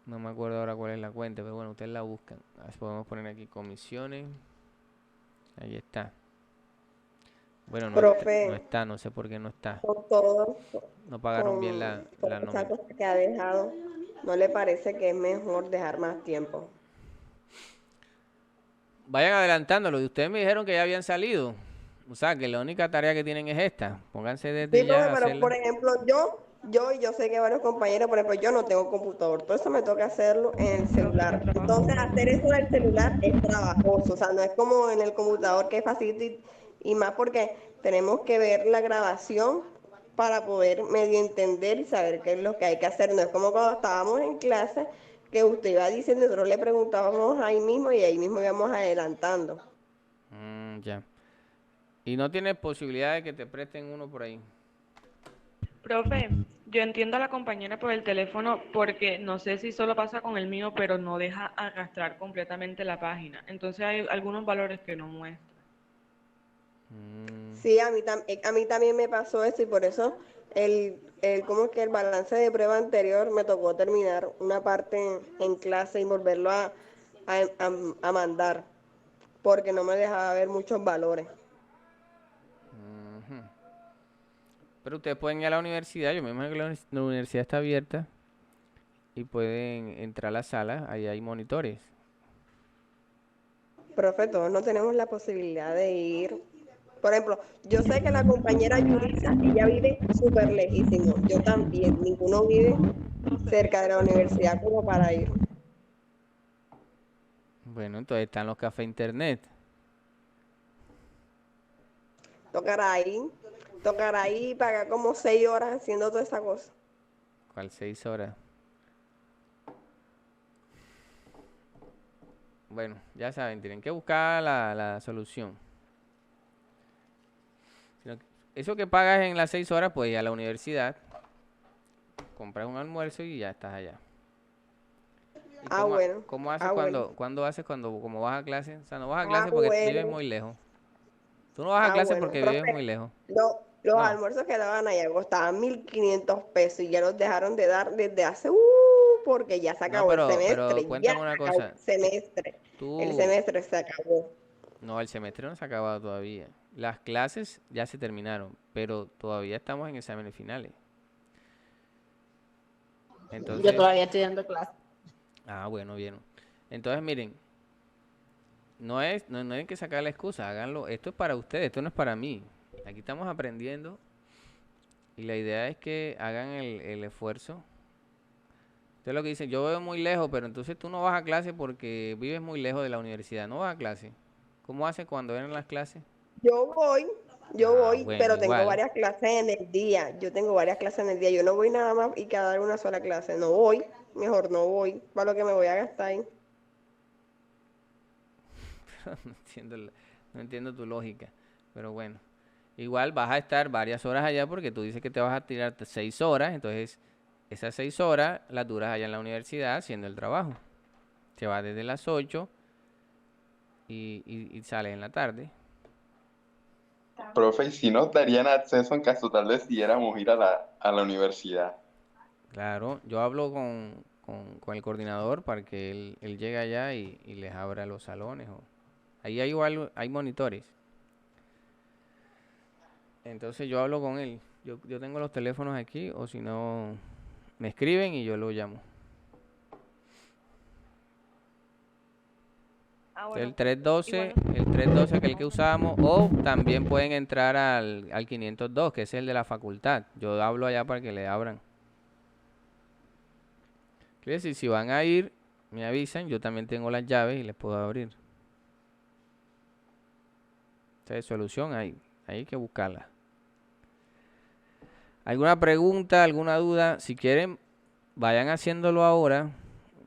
No me acuerdo ahora cuál es la cuenta, pero bueno, ustedes la buscan. Podemos poner aquí comisiones. Ahí está. Bueno, Profe, no está, no sé por qué no está. con todo, No pagaron bien con la esa nómina. cosa que ha dejado, ¿no le parece que es mejor dejar más tiempo? Vayan adelantándolo. Y ustedes me dijeron que ya habían salido. O sea, que la única tarea que tienen es esta. Pónganse desde Sí, ya profe, a pero por hacerla. ejemplo, yo sé que varios compañeros, por ejemplo, yo no tengo computador, todo eso me toca hacerlo en el celular. Entonces, hacer eso en el celular es trabajoso, o sea, no es como en el computador que es fácil y más porque tenemos que ver la grabación para poder medio entender y saber qué es lo que hay que hacer. No es como cuando estábamos en clase que usted iba diciendo, nosotros le preguntábamos ahí mismo y ahí mismo íbamos adelantando. Ya. Y no tienes posibilidad de que te presten uno por ahí. Profe, yo entiendo a la compañera por el teléfono porque no sé si solo pasa con el mío, pero no deja arrastrar completamente la página. Entonces hay algunos valores que no muestra. Sí, a mí también me pasó eso y por eso como que el balance de prueba anterior me tocó terminar una parte en clase y volverlo a mandar, porque no me dejaba ver muchos valores. Ujú. Pero ustedes pueden ir a la universidad. Yo me imagino que la universidad está abierta y pueden entrar a la sala. Ahí hay monitores. Profe, todos no tenemos la posibilidad de ir. Por ejemplo, yo sé que la compañera Yurisa, ella vive súper lejísimo. Yo también, ninguno vive cerca de la universidad como para ir. Bueno, entonces están los cafés internet. Tocará ahí y pagar como 6 horas haciendo toda esa cosa. ¿Cuál 6 horas? Bueno, ya saben, tienen que buscar la solución. Eso que pagas en las 6 horas, pues ir a la universidad, compras un almuerzo y ya estás allá. ¿Y Bueno. cómo haces cuando haces como vas a clase? O sea, no vas a Ah, clase porque vives bueno. muy lejos. Tú no vas a clase Bueno, porque vives profe, muy lejos. los No. almuerzos que daban allá costaban 1.500 pesos y ya los dejaron de dar desde hace, porque ya se No, acabó el pero semestre, ya cuéntame una se acabó cosa. el semestre. El Tú, semestre se acabó. no, el semestre no se ha acabado todavía. Las clases ya se terminaron, pero todavía estamos en exámenes finales. Yo Entonces, todavía estoy dando clase. bueno, bien. Entonces, miren, no hay que sacar la excusa, háganlo. Esto es para ustedes, esto no es para mí. Aquí estamos aprendiendo y la idea es que hagan el esfuerzo. Ustedes lo que dicen, yo veo muy lejos, pero entonces tú no vas a clase porque vives muy lejos de la universidad, no vas a clase. ¿Cómo haces cuando ven las clases? Yo voy, Bueno, pero tengo igual. varias clases en el día. Yo tengo varias clases en el día. Yo no voy nada más y cada una sola clase. No voy, mejor no voy, para lo que me voy a gastar ahí. No entiendo tu lógica, pero bueno. Igual vas a estar varias horas allá porque tú dices que te vas a tirar 6 horas, entonces esas 6 horas las duras allá en la universidad haciendo el trabajo. Se va desde las 8 y sales en la tarde. Profe, ¿y si nos darían acceso en caso tal decidiéramos ir a la universidad? Claro, yo hablo con el coordinador para que él llegue allá y les abra los salones. Ahí hay igual, hay monitores. Entonces yo hablo con él. Yo tengo los teléfonos aquí, o si no, me escriben y yo lo llamo. Bueno, El 312, el 312 que es el que usábamos, o también pueden entrar al 502, que es el de la facultad. Yo hablo allá para que le abran. Quiere decir, si van a ir, me avisan, yo también tengo las llaves y les puedo abrir. Entonces, solución hay que buscarla. ¿Alguna pregunta, alguna duda? Si quieren, vayan haciéndolo ahora,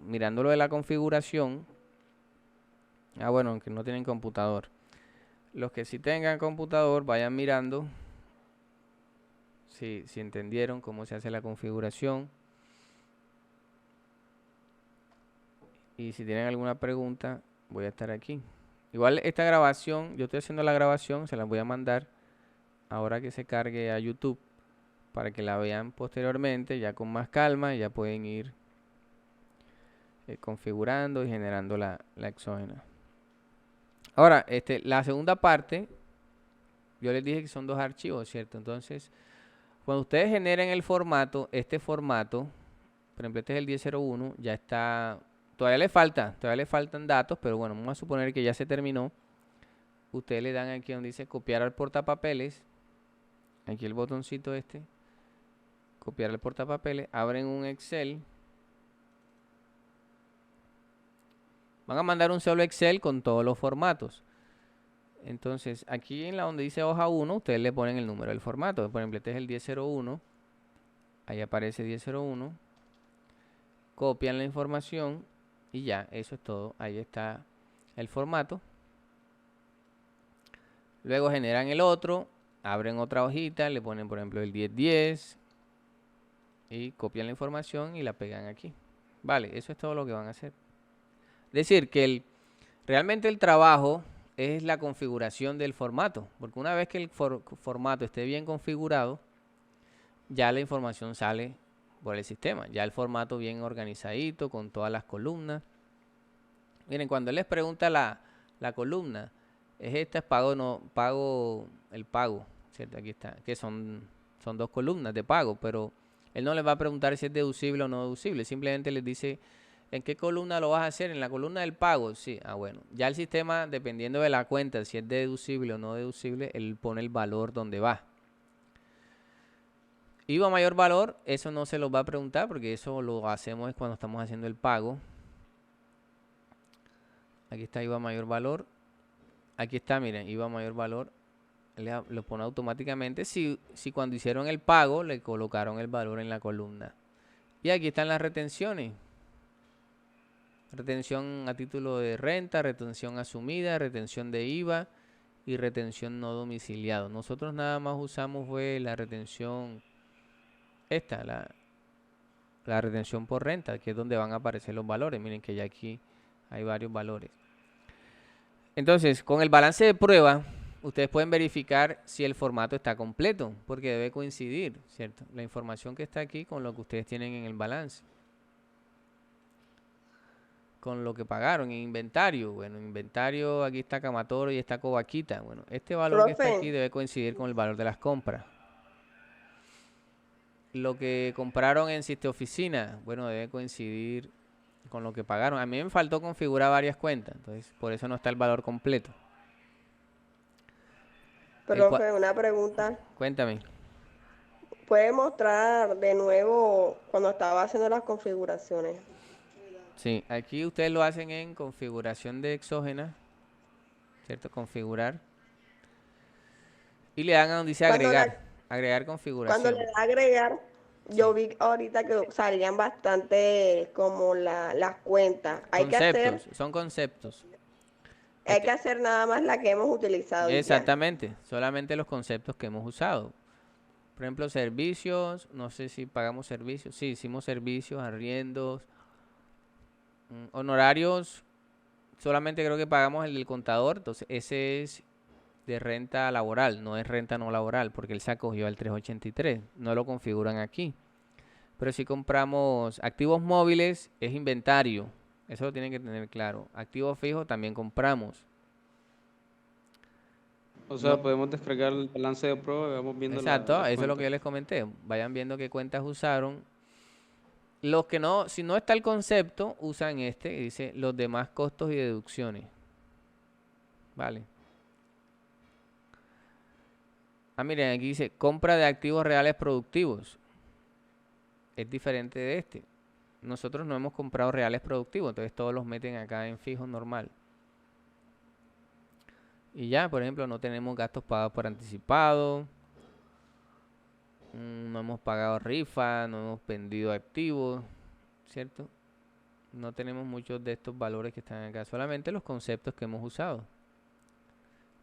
mirándolo de la configuración. Bueno, aunque no tienen computador. Los que sí tengan computador, vayan mirando si entendieron cómo se hace la configuración. Y si tienen alguna pregunta, voy a estar aquí. Igual esta grabación, yo estoy haciendo la grabación, se la voy a mandar ahora que se cargue a YouTube para que la vean posteriormente, ya con más calma, y ya pueden ir configurando y generando la exógena. Ahora, la segunda parte, yo les dije que son 2 archivos, ¿cierto? Entonces, cuando ustedes generen el formato, este formato, por ejemplo, este es el 1001, ya está, todavía le faltan datos, pero bueno, vamos a suponer que ya se terminó. Ustedes le dan aquí donde dice copiar al portapapeles, aquí el botoncito copiar al portapapeles, abren un Excel. Van a mandar un solo Excel con todos los formatos. Entonces, aquí en la donde dice hoja 1, ustedes le ponen el número del formato. Por ejemplo, este es el 1001. Ahí aparece 1001. Copian la información y ya, eso es todo. Ahí está el formato. Luego generan el otro, abren otra hojita, le ponen por ejemplo el 1010 y copian la información y la pegan aquí. Vale, eso es todo lo que van a hacer. Es decir, que realmente el trabajo es la configuración del formato, porque una vez que el formato esté bien configurado, ya la información sale por el sistema, ya el formato bien organizadito, con todas las columnas. Miren, cuando él les pregunta la columna, es esta, el pago, ¿cierto? Aquí está, que son 2 columnas de pago, pero él no les va a preguntar si es deducible o no deducible, simplemente les dice ¿en qué columna lo vas a hacer? En la columna del pago, sí. Bueno, ya el sistema, dependiendo de la cuenta, si es deducible o no deducible, él pone el valor donde va. IVA mayor valor, eso no se los va a preguntar porque eso lo hacemos cuando estamos haciendo el pago. Aquí está IVA mayor valor. Aquí está, miren, IVA mayor valor. Lo pone automáticamente si cuando hicieron el pago le colocaron el valor en la columna. Y aquí están las retenciones. Retención a título de renta, retención asumida, retención de IVA y retención no domiciliado. Nosotros nada más usamos fue la retención la retención por renta, que es donde van a aparecer los valores. Miren que ya aquí hay varios valores. Entonces, con el balance de prueba, ustedes pueden verificar si el formato está completo, porque debe coincidir, ¿cierto? La información que está aquí con lo que ustedes tienen en el balance. Con lo que pagaron en inventario. Bueno, en inventario aquí está Camatoro y está Covaquita. Bueno, este valor que está aquí debe coincidir con el valor de las compras. Lo que compraron en Sisteoficina, bueno, debe coincidir con lo que pagaron. A mí me faltó configurar varias cuentas, entonces por eso no está el valor completo. Profe, una pregunta. Cuéntame. ¿Puede mostrar de nuevo cuando estaba haciendo las configuraciones? Sí, aquí ustedes lo hacen en configuración de exógena, ¿cierto? Configurar. Y le dan a donde dice agregar. Agregar configuración. Cuando le da agregar, yo vi ahorita que salían bastante como las cuentas. Son conceptos. Hay que hacer nada más la que hemos utilizado. Exactamente, solamente los conceptos que hemos usado. Por ejemplo, servicios, no sé si pagamos servicios. Sí, hicimos servicios, arriendos. Honorarios, solamente creo que pagamos el del contador, entonces ese es de renta laboral, no es renta no laboral, porque él se acogió al 383, no lo configuran aquí. Pero si compramos activos móviles, es inventario. Eso lo tienen que tener claro. Activos fijos también compramos. O sea, podemos descargar el balance de prueba y vamos viendo Exacto, las eso es lo que yo cuentas. les comenté. Vayan viendo qué cuentas usaron. Los que no, si no está el concepto, usan este que dice los demás costos y deducciones. Vale. Ah, miren, aquí dice compra de activos reales productivos. Es diferente de este. Nosotros no hemos comprado reales productivos, entonces todos los meten acá en fijo normal. Y ya, por ejemplo, no tenemos gastos pagados por anticipado. No hemos pagado rifa, no hemos vendido activos, ¿cierto? No tenemos muchos de estos valores que están acá, solamente los conceptos que hemos usado.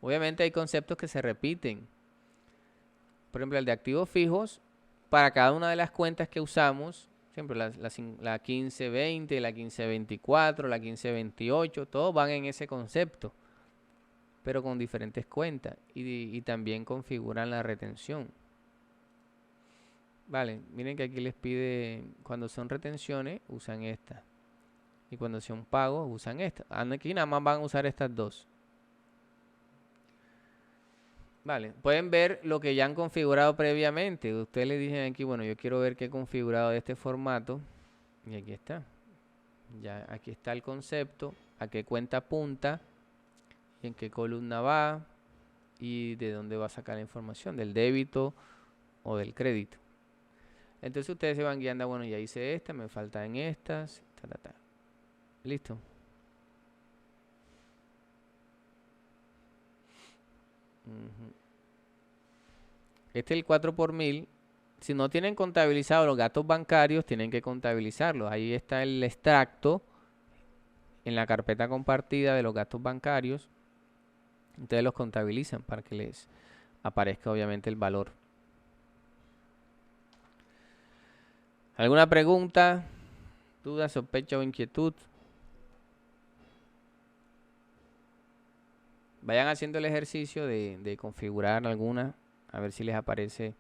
Obviamente hay conceptos que se repiten. Por ejemplo, el de activos fijos, para cada una de las cuentas que usamos, siempre la 1520, la 1524, la 1528, todos van en ese concepto, pero con diferentes cuentas y también configuran la retención. Vale, miren que aquí les pide, cuando son retenciones, usan esta. Y cuando son pagos, usan esta. Aquí nada más van a usar estas dos. Vale, pueden ver lo que ya han configurado previamente. Ustedes le dicen aquí, bueno, yo quiero ver qué he configurado de este formato. Y aquí está. Ya aquí está el concepto, a qué cuenta apunta, y en qué columna va, y de dónde va a sacar la información, del débito o del crédito. Entonces ustedes se van guiando, bueno, ya hice esta, me faltan estas, Listo. Este es el 4 por 1000. Si no tienen contabilizados los gastos bancarios, tienen que contabilizarlos. Ahí está el extracto en la carpeta compartida de los gastos bancarios. Ustedes los contabilizan para que les aparezca obviamente el valor. ¿Alguna pregunta, duda, sospecha o inquietud? Vayan haciendo el ejercicio de configurar alguna, a ver si les aparece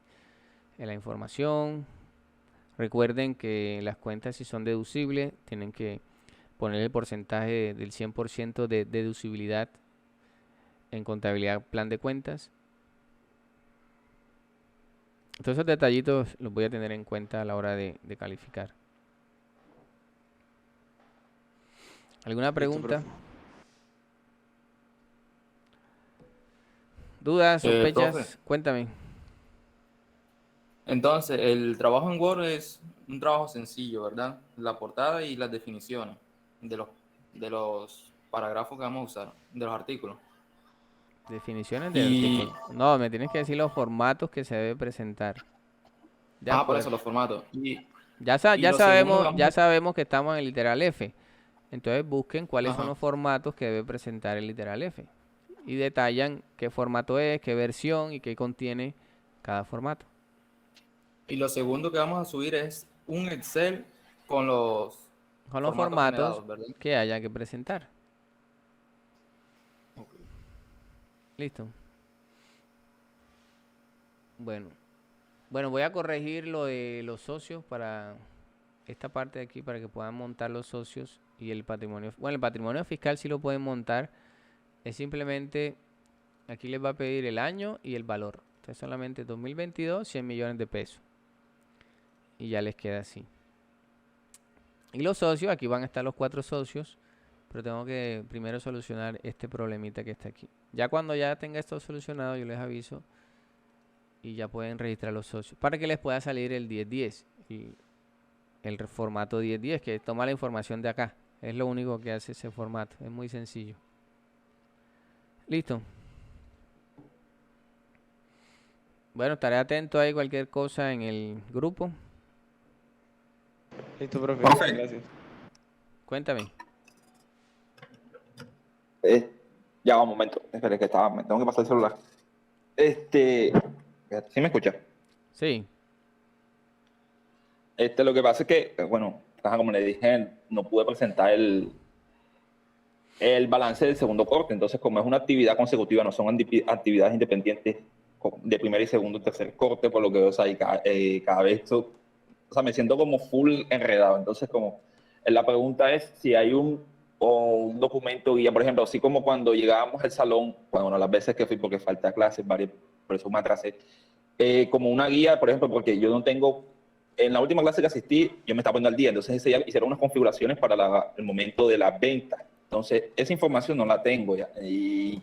en la información. Recuerden que las cuentas, si son deducibles, tienen que poner el porcentaje del 100% de deducibilidad en contabilidad plan de cuentas. Todos esos detallitos los voy a tener en cuenta a la hora de calificar. ¿Alguna pregunta? ¿Dudas, sospechas? Profe. Cuéntame. Entonces, el trabajo en Word es un trabajo sencillo, ¿verdad? La portada y las definiciones de los parágrafos que vamos a usar, de los artículos. Definiciones de artículo. No, me tienes que decir los formatos que se debe presentar. Ya, por pues. eso los formatos. Ya sabemos que estamos en el literal F. Entonces busquen cuáles son los formatos que debe presentar el literal F. Y detallan qué formato es, qué versión y qué contiene cada formato. Y lo segundo que vamos a subir es un Excel con los formatos generados, que haya que presentar. Listo. Bueno, voy a corregir lo de los socios para esta parte de aquí, para que puedan montar los socios y el patrimonio. Bueno, el patrimonio fiscal sí lo pueden montar. Es simplemente, aquí les va a pedir el año y el valor. Entonces solamente 2022, 100 millones de pesos. Y ya les queda así. Y los socios, aquí van a estar los 4 socios. Pero tengo que primero solucionar este problemita que está aquí. Ya cuando ya tenga esto solucionado, yo les aviso. Y ya pueden registrar los socios. Para que les pueda salir el 1010. El formato 1010, que toma la información de acá. Es lo único que hace ese formato. Es muy sencillo. Listo. Bueno, estaré atento ahí cualquier cosa en el grupo. Listo, profe. Gracias. Cuéntame. Ya va un momento. Espera, que me tengo que pasar el celular. ¿Sí me escucha? Sí. Lo que pasa es que, bueno, como le dije, no pude presentar el balance del segundo corte. Entonces, como es una actividad consecutiva, no son actividades independientes de primer y segundo y tercer corte, por lo que, o sea, cada vez sea, me siento como full enredado. Entonces, como la pregunta es si hay un documento guía, por ejemplo, así como cuando llegábamos al salón, bueno, las veces que fui porque falta clases, varias, por eso me atrasé, como una guía, por ejemplo, porque yo no tengo, en la última clase que asistí, yo me estaba poniendo al día, entonces ese día hicieron unas configuraciones para el momento de las ventas. Entonces, esa información no la tengo ya. Y,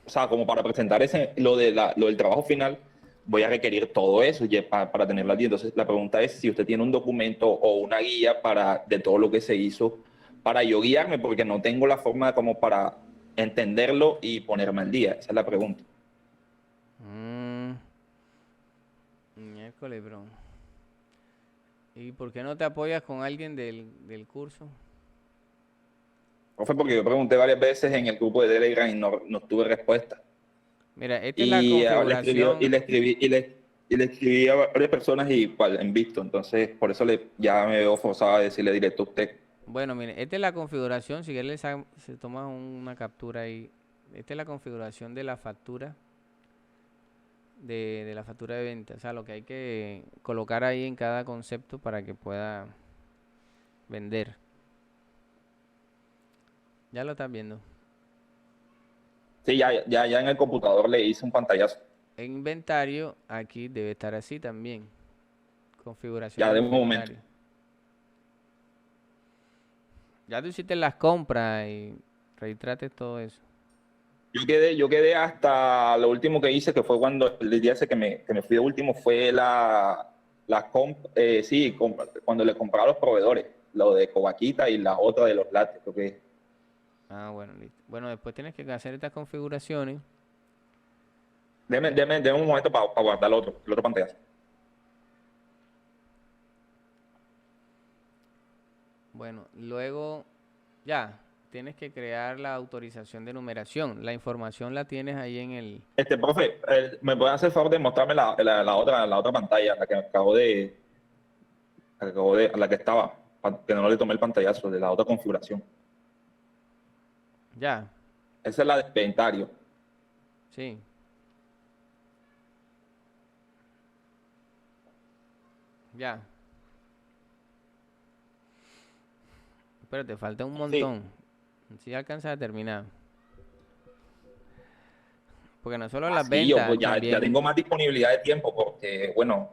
o sea, como para presentar lo del trabajo final, voy a requerir todo eso ya para tenerlo al día. Entonces, la pregunta es si usted tiene un documento o una guía de todo lo que se hizo para yo guiarme, porque no tengo la forma como para entenderlo y ponerme al día. Esa es la pregunta. Miércoles, bro. ¿Y por qué no te apoyas con alguien del curso? Fue porque yo pregunté varias veces en el grupo de Telegram y no tuve respuesta. Mira, esta es la configuración. Le escribí a varias personas y en visto. Entonces, por eso ya me veo forzado a decirle directo a usted. Bueno, mire, esta es la configuración. Si quieres, se toma una captura ahí. Esta es la configuración de la factura. De la factura de venta. O sea, lo que hay que colocar ahí en cada concepto para que pueda vender. Ya lo estás viendo. Sí, ya en el computador le hice un pantallazo. En inventario, aquí debe estar así también. Configuración Ya de inventario. momento. Ya tú hiciste las compras y registraste todo eso. Yo quedé hasta lo último que hice, que fue cuando el día ese que me fui de último, fue cuando le compré a los proveedores, lo de Covaquita y la otra de los lácteos, creo que. Ah, bueno, listo. Bueno, después tienes que hacer estas configuraciones. Deme un momento para guardar el otro pantallazo. Bueno, luego ya tienes que crear la autorización de numeración. La información la tienes ahí en el... Profe, ¿me puede hacer el favor de mostrarme la otra pantalla, la que la que estaba, que no le tomé el pantallazo, de la otra configuración? Ya. Esa es la de inventario. Sí. Ya. Pero te falta un montón. Si alcanzas a terminar. Porque no solo las ventas. Yo pues ya también... tengo más disponibilidad de tiempo porque, bueno,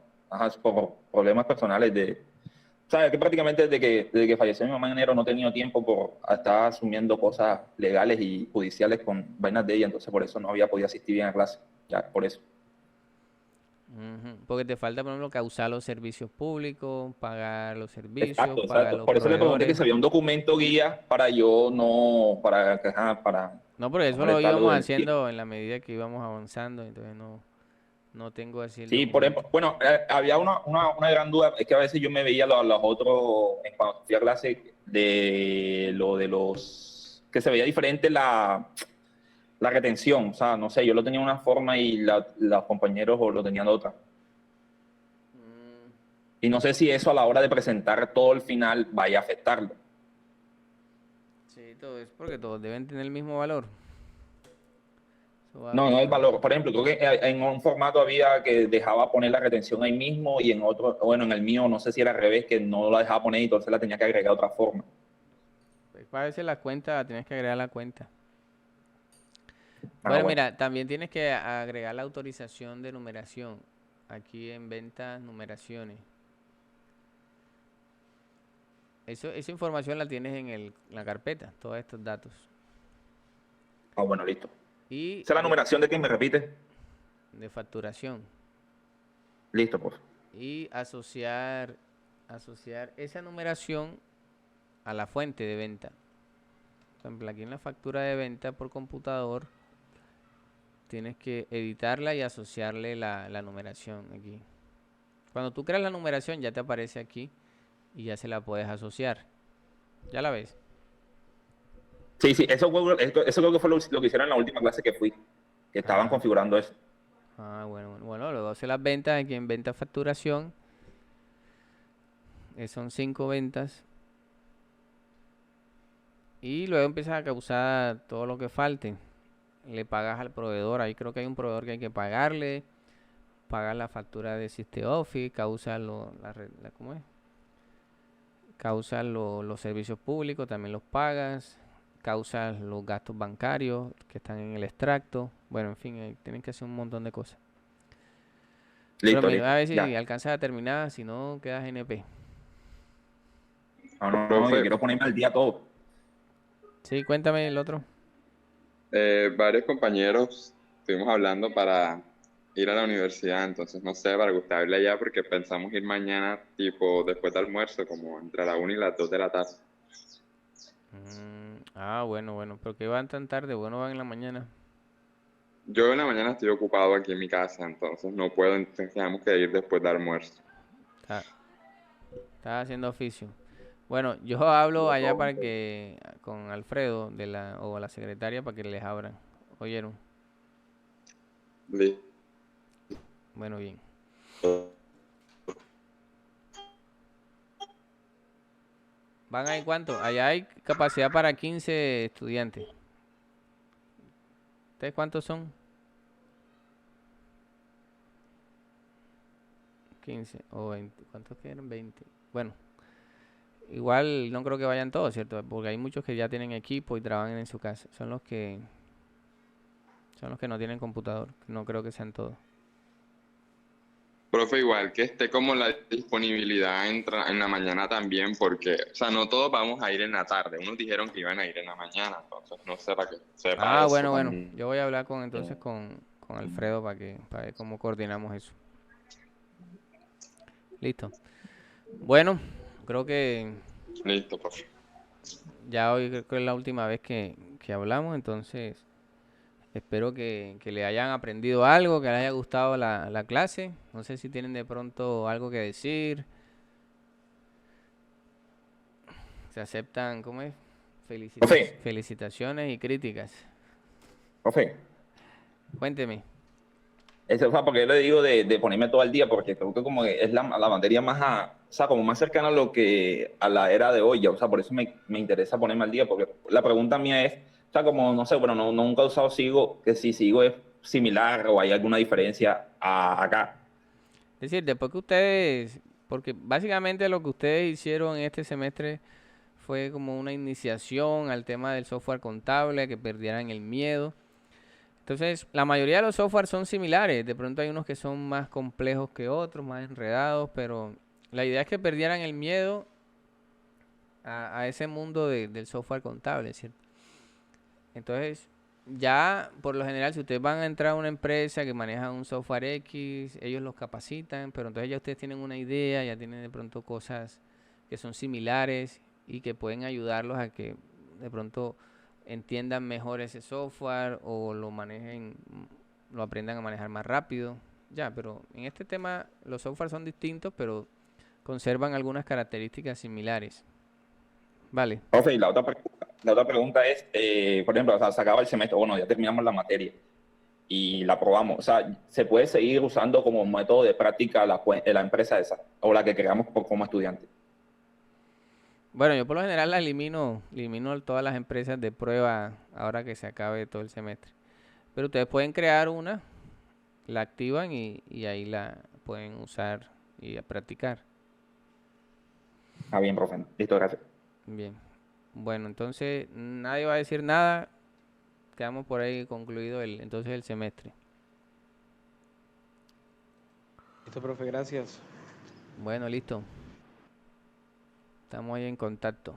por problemas personales ¿sabes? Que prácticamente desde que falleció mi mamá en enero no he tenido tiempo por estar asumiendo cosas legales y judiciales con vainas de ella, entonces por eso no había podido asistir bien a clase, ya por eso. Porque te falta, por ejemplo, causar los servicios públicos, pagar los servicios, Exacto, pagar los por eso le pregunté que si había un documento guía para yo no, para. No, pero eso lo íbamos haciendo en la medida que íbamos avanzando, entonces no tengo así el Sí, por ejemplo, bueno, había una gran duda, es que a veces yo me veía los otros, cuando fui a clase, de los, que se veía diferente la retención, o sea, no sé, yo lo tenía de una forma y los compañeros lo tenían de otra. Y no sé si eso a la hora de presentar todo el final vaya a afectarlo. Sí, todo es porque todos deben tener el mismo valor. No el valor. Por ejemplo, creo que en un formato había que dejaba poner la retención ahí mismo y en otro, bueno, en el mío no sé si era al revés, que no la dejaba poner y entonces la tenía que agregar de otra forma. Pues para veces la cuenta, tienes que agregar la cuenta. Bueno, mira, también tienes que agregar la autorización de numeración. Aquí en ventas, numeraciones. Esa información la tienes en la carpeta, todos estos datos. Ah, bueno, listo. Y ¿Esa es la numeración de quién me repite? De facturación. Listo, pues. Y asociar esa numeración a la fuente de venta. Por ejemplo, aquí en la factura de venta por computador, tienes que editarla y asociarle la numeración aquí. Cuando tú creas la numeración ya te aparece aquí y ya se la puedes asociar. ¿Ya la ves? Sí, eso creo que fue lo que hicieron en la última clase que fui, que estaban configurando eso. Ah, bueno, luego hace las ventas aquí en venta facturación. Son 5 ventas. Y luego empiezas a causar todo lo que falte. Le pagas al proveedor. Ahí creo que hay un proveedor que hay que pagarle. Pagar la factura de System Office. Causa ¿cómo es? causas los servicios públicos, también los pagas, causas los gastos bancarios que están en el extracto. Bueno, en fin, tienen que hacer un montón de cosas. Listo, Pero listo. a ver si Ya. alcanzas a terminar, si no, quedas NP. No, yo Profe, quiero ponerme al día todo. Sí, cuéntame el otro. varios compañeros estuvimos hablando para ir a la universidad, entonces no sé, para gustarle allá porque pensamos ir mañana, tipo después del almuerzo, como entre la 1 y las 2 de la tarde. Bueno, ¿por qué van tan tarde? Bueno, van en la mañana. Yo en la mañana estoy ocupado aquí en mi casa, entonces no puedo, entonces tenemos que ir después del almuerzo. Estás haciendo oficio. Bueno, yo hablo allá para que, con Alfredo o la secretaria para que les abran. ¿Oyeron? Listo. Bueno, bien. ¿Van ahí cuánto? Allá hay capacidad para 15 estudiantes. ¿Ustedes cuántos son? 15 o 20. ¿Cuántos quedan? 20. Bueno, igual no creo que vayan todos, ¿cierto? Porque hay muchos que ya tienen equipo y trabajan en su casa. Son los que no tienen computador. No creo que sean todos. Profe, igual que esté como la disponibilidad en la mañana también, porque, o sea, no todos vamos a ir en la tarde. Unos dijeron que iban a ir en la mañana, entonces no sé para que sepa eso. Bueno. Yo voy a hablar entonces con Alfredo para ver cómo coordinamos eso. Listo. Bueno, creo que Listo, profe. ya hoy creo que es la última vez que hablamos, entonces espero que le hayan aprendido algo, que les haya gustado la clase. No sé si tienen de pronto algo que decir. Se aceptan, ¿cómo es? Profe. Felicitaciones y críticas. Profe, Cuénteme. eso fue porque yo le digo de ponerme todo al día, porque creo que como que es la materia más, o sea, como más cercana a la era de hoy, ya, o sea, por eso me interesa ponerme al día, porque la pregunta mía es, o sea, como, no sé, bueno, nunca he usado Sigo, que si Sigo es similar o hay alguna diferencia acá. Es decir, después que ustedes, porque básicamente lo que ustedes hicieron en este semestre fue como una iniciación al tema del software contable, que perdieran el miedo. Entonces, la mayoría de los softwares son similares. De pronto hay unos que son más complejos que otros, más enredados, pero la idea es que perdieran el miedo a ese mundo del software contable, ¿cierto? Entonces, ya por lo general, si ustedes van a entrar a una empresa que maneja un software X, ellos los capacitan, pero entonces ya ustedes tienen una idea, ya tienen de pronto cosas que son similares y que pueden ayudarlos a que de pronto entiendan mejor ese software o lo manejen, lo aprendan a manejar más rápido. Ya, pero en este tema los softwares son distintos, pero conservan algunas características similares. Vale. Profe, y la otra pregunta es, por ejemplo, o sea, se acaba el semestre, bueno, ya terminamos la materia y la aprobamos. O sea, ¿se puede seguir usando como método de práctica la empresa esa o la que creamos como estudiante? Bueno, yo por lo general la elimino todas las empresas de prueba ahora que se acabe todo el semestre. Pero ustedes pueden crear una, la activan y ahí la pueden usar y a practicar. Ah, bien, profe. Listo, gracias. Bien. Bueno, entonces nadie va a decir nada. Quedamos por ahí concluido entonces el semestre. Listo, profe, gracias. Bueno, listo. Estamos ahí en contacto.